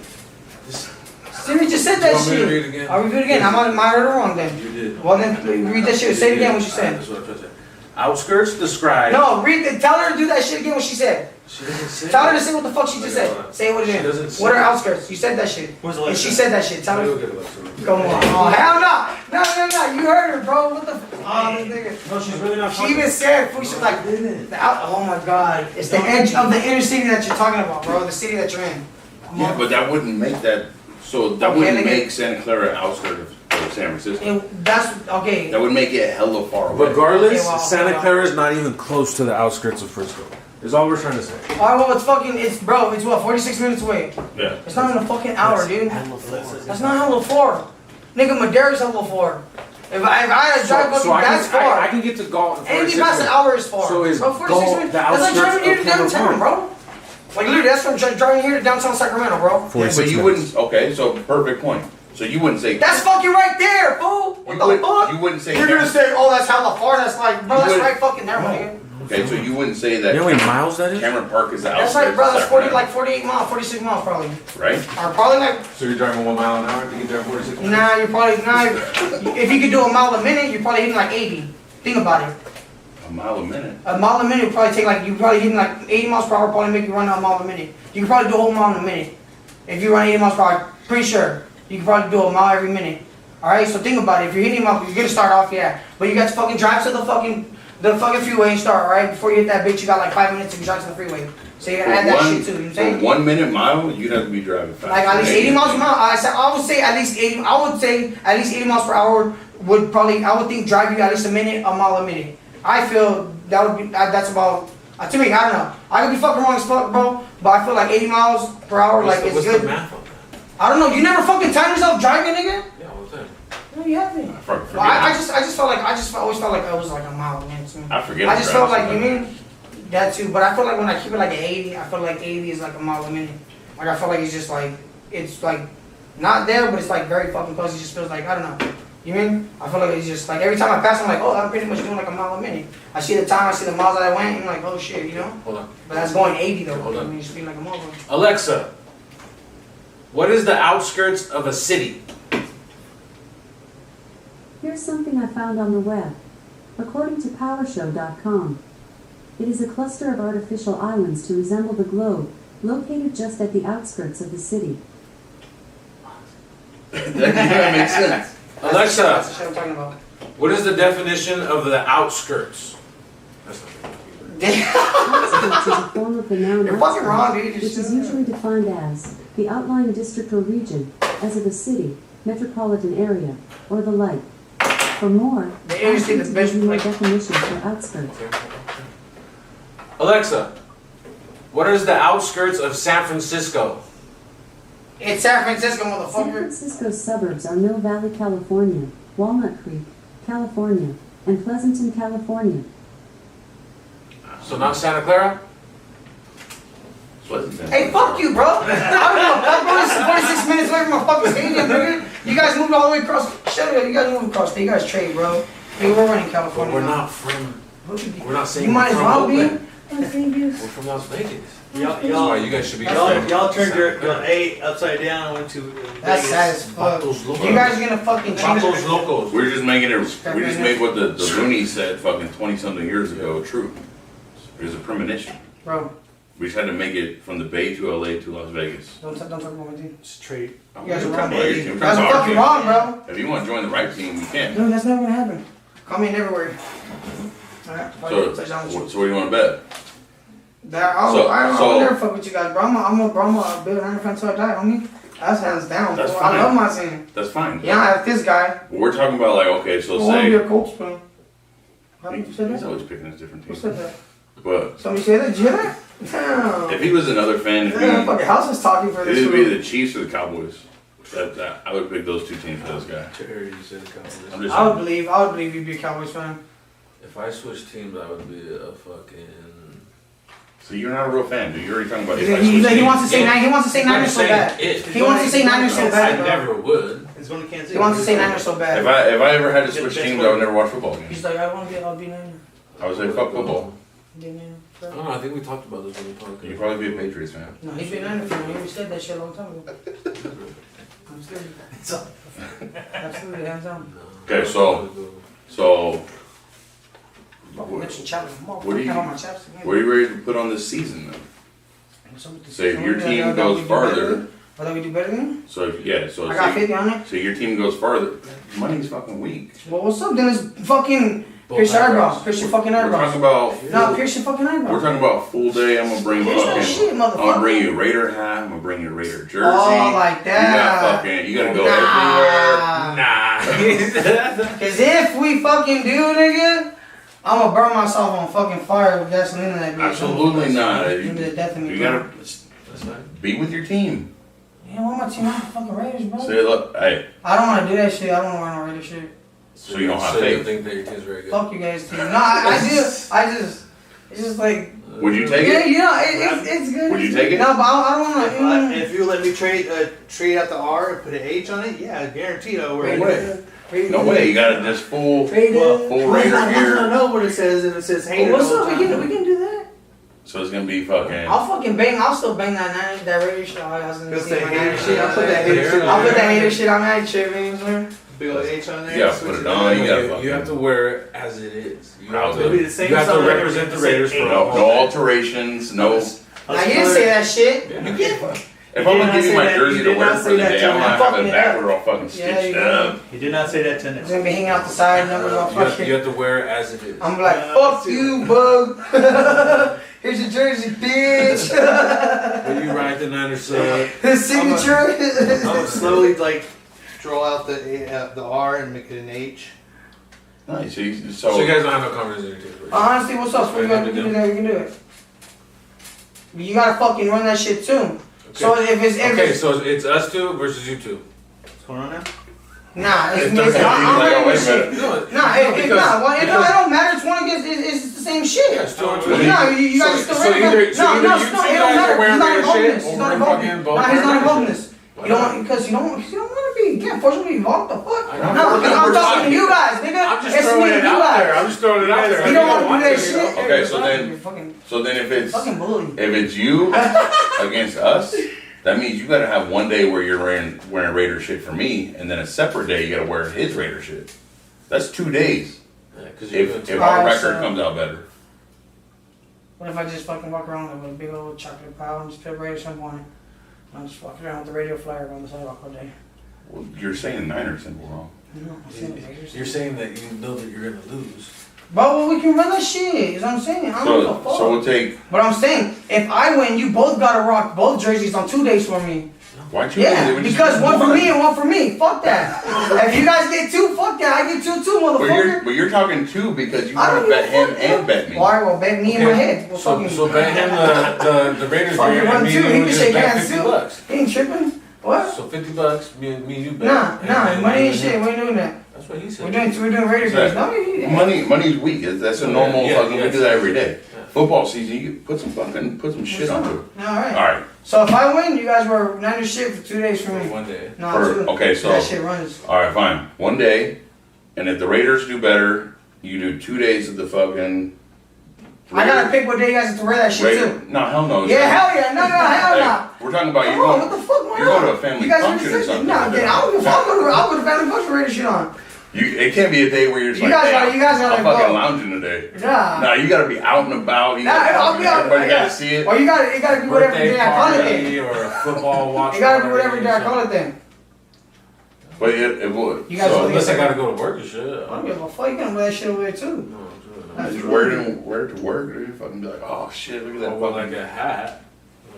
Siri just said Do that you want me to shit. read it again? I'll read it again. I might have heard it wrong then. You did. Well then, read that shit. Say it again. What you said. That's what I'm trying to say. Outskirts describe. No, read the, tell her to do that shit again what she said. She doesn't say. Tell her to say what the fuck she just Okay, said. hold on. Say what it She is. doesn't say. What are outskirts? You said that shit. Where's And Alexa? she said that shit. Tell Let me her. go get Alexa. Come on. Oh, hell no. No. You heard her, bro. What the oh, this nigga. No, she's really not She talking. even said, fool, she's like, the out, oh my god. It's the edge of the inner city that you're talking about, bro. The city that you're in. Yeah, but that wouldn't make that, so that Okay, wouldn't nigga. make Santa Clara outskirts of San Francisco. That's, okay. That would make it hella far away. Regardless, Okay, well, Santa hold on. Clara is not even close to the outskirts of Frisco. Is all we're trying to say. Alright, well, it's fucking, it's, bro, it's what, 46 minutes away. Yeah. It's not even a fucking hour, dude. That's not hella far. Nigga, Madera's hella far. If I had to drive fucking, that's far. I can get to Galt in 46 Anything past an minutes. hour is far. So is bro, 46 Galt minutes. the That's like outskirts driving here to of Cameron downtown, bro. Like literally, that's from driving here to downtown Sacramento, bro. Yeah, 46 but you minutes. wouldn't, okay, so perfect point. So you wouldn't say. That's fucking right there, fool. What you the would- fuck? You wouldn't say. You're gonna say, oh, that's hella far. That's like, bro, You that's would- right fucking there, my nigga. Okay, so you wouldn't say that. You know how many miles that is? Cameron Park is the That's outskirts like, bro, of that's 40, Sacramento, like 48 miles, 46 miles probably. right? Or probably like, So you're driving 1 mile an hour to get there in 46 minutes? nah, you're probably, if you could do a mile a minute, you're probably hitting like 80. Think about it. A mile a minute. A mile a minute would probably take like, you probably hitting like 80 miles per hour, probably make you run a mile a minute. You could probably do a whole mile in a minute. If you run 80 miles per hour, pretty sure. You could probably do a mile every minute. Alright, so think about it. If you're hitting miles, you're gonna start off, yeah. But you got to fucking drive to the fucking freeway and start, alright? Before you hit that bitch, you got like 5 minutes to drive to the freeway. So you gotta add that shit too, you know what I'm For saying? 1 minute mile, you'd have to be driving fast. Like at least 80 miles per mile. I would say at least 80. I would say at least 80 miles per hour would probably. I would think drive you at least a mile a minute. I feel that would be. That's about. To me, I don't know. I could be fucking wrong as fuck, bro. But I feel like 80 miles per hour, like it's What's good. the math on that? I don't know. You never fucking time yourself driving, nigga. Yeah, all the time. No, you haven't. Forget Well, I it. just felt like always felt like it was like a mile a minute to me. I forget. I just felt like driving you mean that too, but I feel like when I keep it like at 80, I feel like 80 is like a mile a minute. Like I feel like it's like not there, but it's like very fucking close. It just feels like I don't know. You mean? I feel like it's just like every time I pass, I'm like, oh, I'm pretty much doing like a mile a minute. I see the time, I see the miles that I went, and I'm like, oh shit, you know. Hold on. But that's going 80 though. Hold on. I mean, it should be like a mile. Alexa, what is the outskirts of a city? Here's something I found on the web. According to PowerShow.com, it is a cluster of artificial islands to resemble the globe, located just at the outskirts of the city. That makes sense. That's the Alexa, shit I'm talking about. what is the definition of the outskirts? That's not Outskirts is a form of the noun You're fucking wrong, outskirt, dude. which is usually defined as the outlying district or region, as of a city, metropolitan area, or the like. For more, The area is the ask best, to more like- definitions for outskirts. Alexa, what is the outskirts of San Francisco? It's San Francisco, San motherfucker. Francisco's suburbs are Mill Valley, California, Walnut Creek, California, and Pleasanton, California. So not Santa Clara? Hey, fuck you, bro. I don't know. That bro is 46 minutes away from a fucking stadium, nigga. You guys moved all the way across. Shut up. You guys moved across. You guys trade, bro. Hey, we're running But California. we're now. not from. We're not saying You might we're as from well be. Oakland. We're from Las Vegas. That's why you guys should be. Y'all turned your A upside down and went to That's Vegas. sad as fuck. Vatos locos. You guys are gonna fucking change Vatos it. locos. We're just making it. We just made what the Rooney said fucking 20-something years ago true. It was a premonition. Bro, We just had to make it from the Bay to LA to Las Vegas. don't talk about my team. It's trade. You guys are wrong. Well, You you're guys are our fucking team. wrong, bro. If you want to join the right team, you can. No, that's never gonna happen. Call me in everywhere. Alright, So, touch down with you. so what do you want to bet? I so- don't never fuck with you guys, bro. I'm a Bill Hunter fan till I die, homie. That's hands down. That's bro. fine. I love my team. That's fine. Yeah, I have this guy. But we're talking about like, okay, so I want to be say a Colts fan. How did you say he's that? always picking his different Who teams. said that? But Somebody said that? Did you hear that? Damn. if he was another fan, Yeah, fucking house is talking for this it'd be fool. the Chiefs or the Cowboys. That I would pick those two teams for this guy. Terry, you said Cowboys. I'm just I would believe you'd be a Cowboys fan. If I switched teams, I would be a fucking. So you're not a real fan, dude. You're already talking about if I He switch wants to teams. say he wants to say I'm Niners so saying bad. if. He wants to say Niners so I bad, bro. never would. It's going to Kansas City. He wants to say Niners so bad. If I ever had to switch teams, I would never watch football again. He's like, I'll be Niners. I would say fuck football. Be a Niners. I don't know. I think we talked about this when we talked. You'd probably be a Patriots fan. No, he's been Niners fan. He already said that shit a long time ago. I'm serious. Absolutely, hands down. Okay, so Fucking mention chapstick. What do you- Motherfucker, on my chapstick. What are you ready to put on this season then? What's up with this? Say if your Yeah, team yeah, goes we do farther, better. I thought we do better than you. so if, yeah, so I got say, 50 on it. so your team goes farther, money's fucking weak. Well, what's up? Then it's fucking Both pierce your eyebrow. eyebrows. Pierce your fucking We're eyebrows. talking about No, pierce your fucking eyebrow. we're talking about full day. I'm gonna bring Pierce that shit, fucking. I'm motherfucker. gonna bring you a Raider hat. I'm gonna bring you a Raider jersey. Oh, like You that. got fucking. You gotta go everywhere. Nah. Cause if we fucking do, nigga, I'm gonna burn myself on fucking fire with gasoline in that bitch. Absolutely not. Give me the death of me, You bro. gotta That's fine. be with your team. Yeah, why my team out the fucking Raiders, bro? Say, look, hey, I don't wanna do that shit. I don't wanna wear no Raider shit. So you don't have So you faith? think that your team's very good? Fuck you guys, team. No, I just, it's just like, would you take yeah, it? you know, it's good. Would you take it? No, but I don't wanna. If you let me trade out the R and put an H on it, yeah, guaranteed I'll wear No it. way. No way. You got this full Raider. full Raider I gear. don't know what it says, and it says Oh, hater. what's the up? whole We time. can do that. So it's gonna be fucking. I'll fucking bang. I'll still bang that Raider shit. I was gonna Gonna say say my hater Niner shit. I'll put that hater shit. I'll put that hater shit on that shit, man. Big old H on there. Yeah, switch put it up. on, you gotta You fucking- have to wear it as it is. You How have it It'll be to, the same you have to sign, represent the say Raiders H. for No, no alterations. No. Now you didn't say that shit. Yeah. You can't. If You I'm did gonna not give you say my that. jersey You to did wear not for say the that day, to I'm me. not Fucking having it it up. backward all fucking Yeah, stitched you up. He did not say that to It's him. gonna be hanging out the side, numbers all you have fucking. to wear it as it is. I'm like, fuck you, bug. Here's your jersey, bitch. When you ride the Niners, His signature. I'm gonna slowly like draw out the R and make it an H. Nice. So you guys don't have no confidence in your team. Honestly, what's up? We can do that. We can do it. You gotta fucking run that shit too. So if it's So it's us two versus you two. What's going on now? nah, it's It me. doesn't- I'm like, running wait this a minute. shit. No, Nah, it don't matter. It's one against. It's the same shit. Yeah, it's two on two. No, you guys still So ready? either No, you two it don't guys matter. are wearing He's not Raider involved in shit, this. He's or not we're involved. fucking Nah, both he's wearing not involved in Raider this. Why You don't not? want because you don't want to be. You can't force me to be involved. The fuck? I No, know. because I'm talking to you guys, nigga. I'm just It's throwing me it and you out there. guys. I'm just throwing it out there. You don't want to do that to, shit. you know? Okay, so then- You're fucking So then if it's bully. if it's you against us, that means you gotta have one day where you're wearing Raider shit for me, and then a separate day you gotta wear his Raider shit. That's 2 days. Yeah, 'cause you're If doing our Alright, record so- comes out better. What if I just fucking walk around with a big old chocolate pile and just put radio symbol on it? I'm just walking around with the radio flyer on the sidewalk all day. Well, you're saying Niner symbol wrong. No, I'm saying the Raiders. You're saying that you know that you're gonna lose. But well, we can run that shit. Is what I'm saying. I don't give a fuck. So we'll take. But I'm saying, if I win, you both gotta rock both jerseys on 2 days for me. Why'd you? Yeah, they would just because do one for me and one for me. Fuck that. If you guys get 2, fuck that. I get 2 too, motherfucker. But you're talking 2 because you I want don't to bet give a him fuck. and bet me. Alright, well, bet me in my head. Well, So fucking, bet him the Raiders Fucking gear, run and me too. and He you can just shake bet hands too. $50. He ain't tripping. What? So $50, me and you bet. Nah, And money me ain't and shit. him. We ain't doing that. That's what he said. We're doing Raider Is that- games. No, you Money's weak. That's a normal Yeah, fucking. yeah. We do that every day. Yeah. Football season, you put some shit onto it. Alright. All right. So if I win, you guys wear Niners shit for 2 days for me. One day. No, For- 2. okay, so- That shit runs. All right, fine. One day, and if the Raiders do better, you do 2 days of the fucking. I gotta pick what day you guys have to wear that shit Raider. too. No, hell no. Yeah, hell yeah. No, hell Hey, no. we're talking about you Come on, going. what the fuck, man? You're going to a family You guys function or understand? something. Nah, then I'll go to family function Raider shit on. It can't be a day where you're just You like, guys "Hey, gotta- you guys gotta I'm fucking go." lounging today. Nah. Nah, you gotta be out and about. You Nah, gotta I'll fucking- be out. everybody yeah. gotta see it. Or you gotta be whatever Birthday day I call it party then. or a football watch You gotta be party whatever or day I call something. it then. But it would. You guys So, will Unless I gotta go to work and shit. I don't give a fuck. You can wear that shit over there too. No, That's just true. wear it to work, or you fucking be like, oh shit, look at I that wear fucking. like a hat. I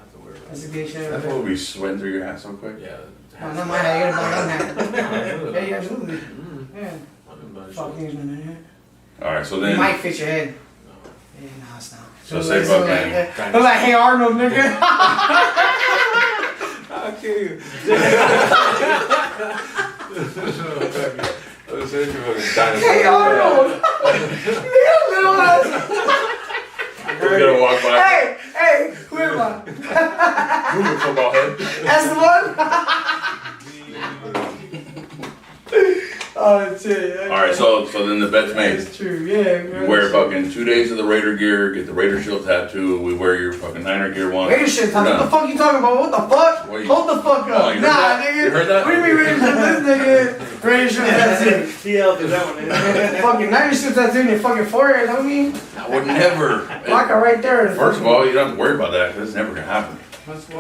have to wear That's that. a good shit. That's what we sweating through your hat so quick. Yeah. No, not my hat. You gotta buy my hat. Yeah, you absolutely. Mm, Yeah. I didn't buy shit. Fuck things, man. All right, so It then. might fit your head. Yeah, nah, it's not. So say fucking. Look like Hey Arnold, nigga. I'll kill you. I was saying you fucking dinosaur. Hey Arnold. Nigga, little ass. We're gonna walk by. Hey, who am I? Move your football head. That's the one. Oh shit. All right, so then the bet's made. That's true. Yeah. You wear fucking fucking 2 days of the Raider gear, get the Raider shield tattoo, we wear your fucking Niner gear once. Raider shit, We're what the done. fuck you talking about? What the fuck? What you- Hold the fuck Oh, up. you heard Nah, that? nigga. You heard that? What do you mean Raider shit? This nigga, Raider shit tattoo. He out that one. Fucking Niner shit tattoo in your fucking forehead, homie. I would never. Lock it right there. First of all, you don't have to worry about that, because it's never gonna happen.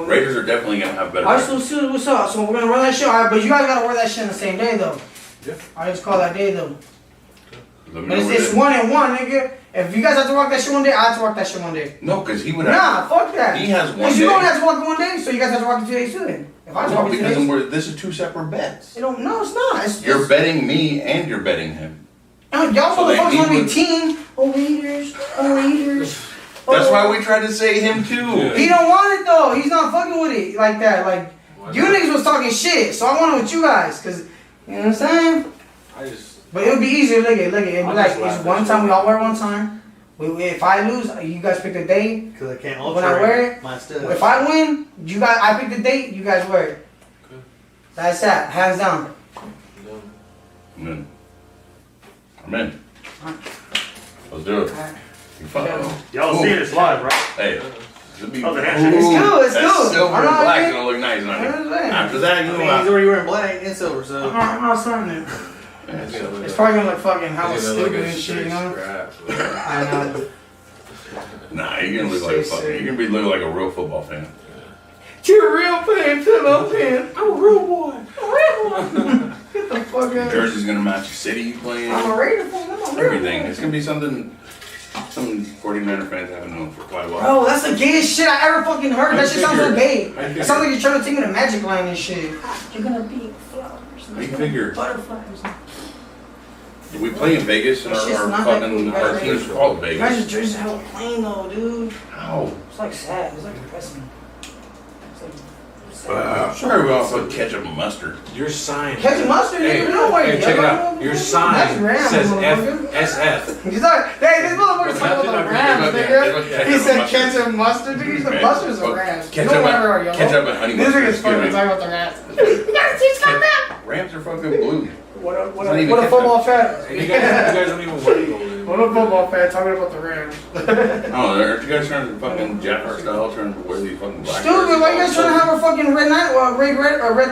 Raiders are definitely gonna have better. Alright, so what's up? So we're gonna wear that shit. Alright, but you guys gotta wear that shit on the same day though. Yeah. I just call that day though. Let me But know it's what it is. 1 and 1, nigga. If you guys have to rock that shit one day, I have to rock that shit one day. No, because he would have. Nah, fuck that. He has one Cause you day. don't have to rock it one day, so you guys have to rock it 2 days too then. If I have to No, rock it 2 because days. this is two separate bets. It don't, no, it's not. It's You're betting me and you're betting him. y'all So they motherfuckers wanna need be team. Oh, Raiders. Oh, Raiders. That's Oh. why we tried to say him too. Yeah. He don't want it though. He's not fucking with it like that. Like, Why you not? niggas was talking shit, so I want it with you guys. Cause, you know what I'm saying? I just. But it would be easier, look it. It'd be I'll like, just laugh it's at one you. time, we all wear one time. If I lose, you guys pick the date. Because I can't When I wear it, my stuff. If I win, I pick the date, you guys wear it. Okay. That's that, hands down. No. I'm in. I'm in. Let's do it. Alright. You fucking. Y'all Ooh. seeing this live, right? Hey. It'll be, Oh, the handshake. It's good, it's that good. Silver I'm and not black in. gonna look nice on I'm it. not in. After that, I you mean, know he's already wearing black and silver, so. I'm not signing it. what? It's probably gonna look fucking how He's gonna stupid look like and a shit, you straight know? scrap. I know. Nah, you're gonna look like a fucking. You're gonna be looking like a real football fan. You're a real fan, pillow fan. I'm a real boy. I'm a real one. Get the fuck out. Jersey's gonna match the city you playing. I'm a Raider fan. I'm a real Everything. boy. It's gonna be something. Some 49er fans haven't known for quite a while. Bro, that's the gayest shit I ever fucking heard. That shit sounds so gay. I It sounds like you're trying to take me to Magic Line and shit. You're gonna be flowers. How you figure? Butterflies. We play in Vegas and That shit's our not that fucking cool. our team's called Imagine Vegas. Jersey hella plain though, dude. How? It's like sad. It's like depressing. It's like sad. Sorry about fucking ketchup and mustard. Your sign. Ketchup mustard, Hey, nigga, no way. hey, check it out. Your That's sign Rams, says motherfucker. FSF. He's like, hey, this motherfucker's talking about the Rams, They nigga. look He ketchup said and mustard. ketchup and mustard, dude. He said Right. mustard's the Well, Rams. ketchup You don't and- ever yellow. ketchup and honey This mustard nigga's is fucking good. talking about the Rams. You gotta teach them that. Rams are fucking blue. What a It's not even what a ketchup. football fan. You guys don't even wear gold anymore. What a football fan talking about the Rams. Oh, aren't you guys trying to fucking Jafar style, trying to wear these fucking black? Stupid, why you guys trying to have a fucking red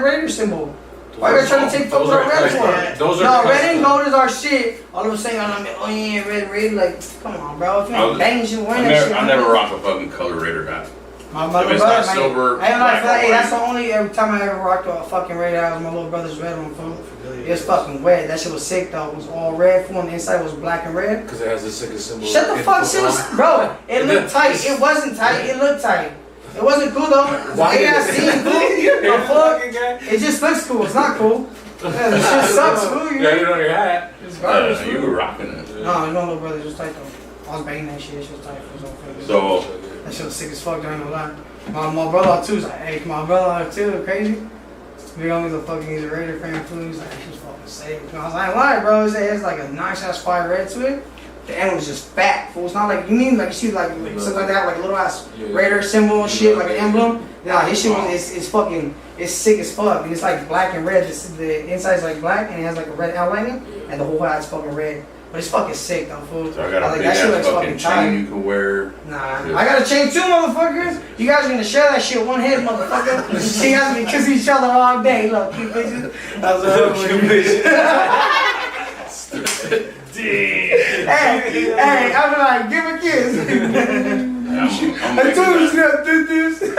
Raider symbol? Why you guys trying to take Those football are red custom. for? Those are No, red and custom. gold is our shit. All of a sudden, I'm like, oh yeah, red, like, come on, bro. If you ain't banging shit, wearing that shit. I never rock a fucking color Raider hat. My If little it's brother, not man, silver, I ain't black like that. or Hey, that's white. the only time I ever rocked a fucking Raider hat was my little brother's red one, fool. It was fucking wet. That shit was sick though. It was all red, fool, and the inside was black and red. Because it has the sickest symbol. Shut the in fuck, shit was, football. bro. It looked tight. It wasn't tight. It looked tight. It wasn't cool though. Why It did ain't it- seen cool. The fuck? It just looks cool. It's not cool. Yeah, this shit sucks, fool. You got it on your hat. It's garbage, You fool. were rocking it. No, my little brother was tight though. I was banging that shit. That shit was tight. It was okay. So, That shit was sick as fuck, I ain't gonna lie. My brother too was like, hey, my brother too, crazy. Big homies a fucking, he's a Raider fan too. He's like, she's fucking sick. And I was like, why, bro? He said it's like a nice ass fire red to it. The end was just fat, fool. It's not like, you mean like you see like something like that, like a little ass Yeah. Raider symbol and shit, like an emblem. Nah, his shit was, it's fucking, it's sick as fuck. And it's like black and red. The inside's like black and it has like a red outlining. And the whole hat's fucking red. But it's fucking sick though, fool. so I got a Like, big that shit ass looks fucking tight. chain you can wear. Nah, Yeah. I got a chain too, motherfuckers. You guys are gonna share that shit one head, motherfucker. You guys gonna kiss each other all day. Look, cute bitches. That's what hey, I'm like, give a kiss. I'm I told you gonna to do this. get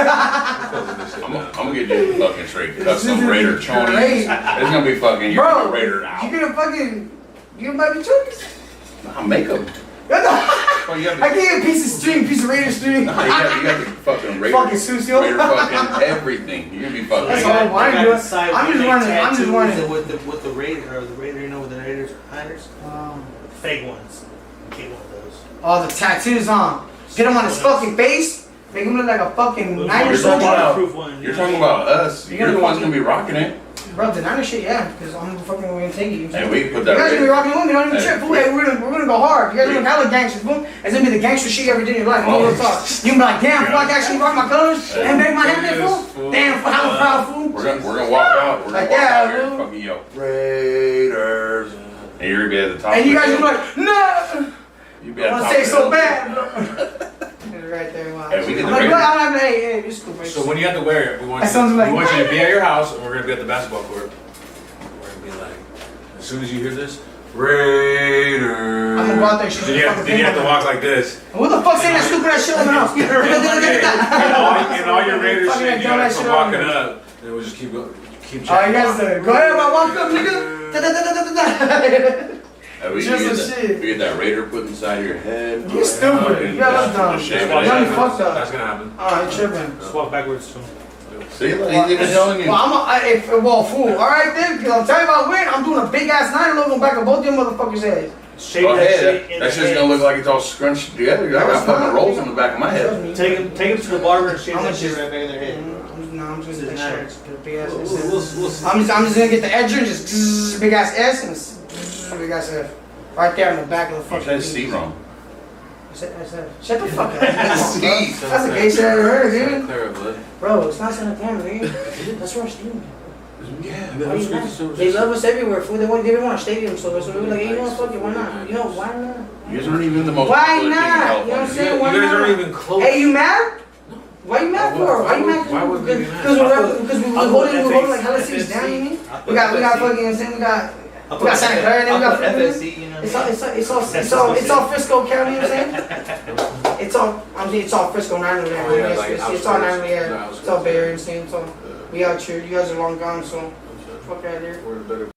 you fucking straight custom Raider chonies. Great. It's gonna be fucking, you're Bro, gonna Raider you out. gonna fucking, you gonna buy me chunks? I'll make them. What the? Well, you I got get a piece of string, piece of Raider string. you got the fucking Raider. Fucking Susio. Raider fucking everything. You're gonna be fucking. That's I got- all I I got do. the side I'm where just they wondering, I'm just tattoos wondering. With the Raider, or the Raider, you know, with the Raiders, Niners, fake ones. Get one of those. All the tattoos on. Get him on his fucking face. Make him look like a fucking Those Niner You're talking soldier. about- Proof one. You're talking about us. You're You're the gonna ones fucking- gonna be rocking it. Bro, the Niner shit, yeah, because I'm fucking gonna take it. And we put You that. guys gonna be Raider- rocking with me, don't even Hey, trip. Fool. Hey, we're gonna go hard. You guys look hella gangsters, fool. It's gonna be the gangster shit you ever did in your life. Oh. Real talk. You can be like, damn, fool, I can actually rock my colors and make my hand there, Yes, fool. fool. Damn, fool, hella proud, fool. We're gonna walk out. We're gonna Like walk that, out here and dude. fucking yell Raiders. And you're gonna be at the top. And you of guys the gonna be like, no. You I better want to talk say it so to bad, bro. Right there, wow. Hey, we can I'm like, debate. what? I'm like, hey, this is cool. So when you have to wear it, we want That sounds you, like- we want you to be at your house, and we're gonna be at the basketball court. We're gonna be like, as soon as you hear this, Raiders. I'm gonna go out there and shoot Then the you have, fucking then you have to thing. walk like this. Who the fuck's saying that stupid ass shit on the house? And all your Raiders Fucking shit, you dumb gotta ass come shit on walking me. up, and we'll just keep going. Keep Oh, you checking. guys do. Go ahead, man. Walk up, nigga. Da, da, da, da, da, da. Hey, we Just get a that, shit. we get that Raider put inside your head. You stupid. Fucking Yeah, that's dumb. just shave it That's in. why- fucked up. That's gonna happen. Oh, you tripping. Swap backwards too. See, like, he's even telling you. Well, fool. All right, then, because I'm telling you about when I'm doing a big ass nine look on back of both them motherfuckers' heads. Shave Go that shit ahead. in That's the just head. gonna look like it's all scrunched together. I got fucking rolls on the back of my head. Take him to the barber and shave I'm that gonna shit just- right back in their head. I'm just gonna get Doesn't that matter. shit. The big ass. We'll see. I'm just gonna get the edger and just big ass S and big ass F. Right there in the back of the fucking That's thing. C wrong. Shut the fuck up. C. That's a gay shit I ever heard, dude. Clear, bud. Bro, it's not Santa Clara, dude. That's where Stadium. Yeah, Why you not? They love us everywhere, fool. They want a stadium, so we were like, hey, you know what, fuck it, why not? You know, why not? You guys aren't even the most Why popular team in not? You know what I'm California. saying? You Why guys not? aren't even close. Hey, you mad? Why you mad for? Why you mad? Why would we be mad? Because we were holding like hella seats down, you mean? We got fucking, you know what I'm saying? We got Santa Clara, and then we got FSC, you know. It's all Frisco County, you know what I'm saying? It's all Frisco, not even Oh, yeah, like it's all not even, outskirts. yeah. It's all Bay Area, you know what I'm saying? We out here, you guys are long gone, so fuck out of here. We're better.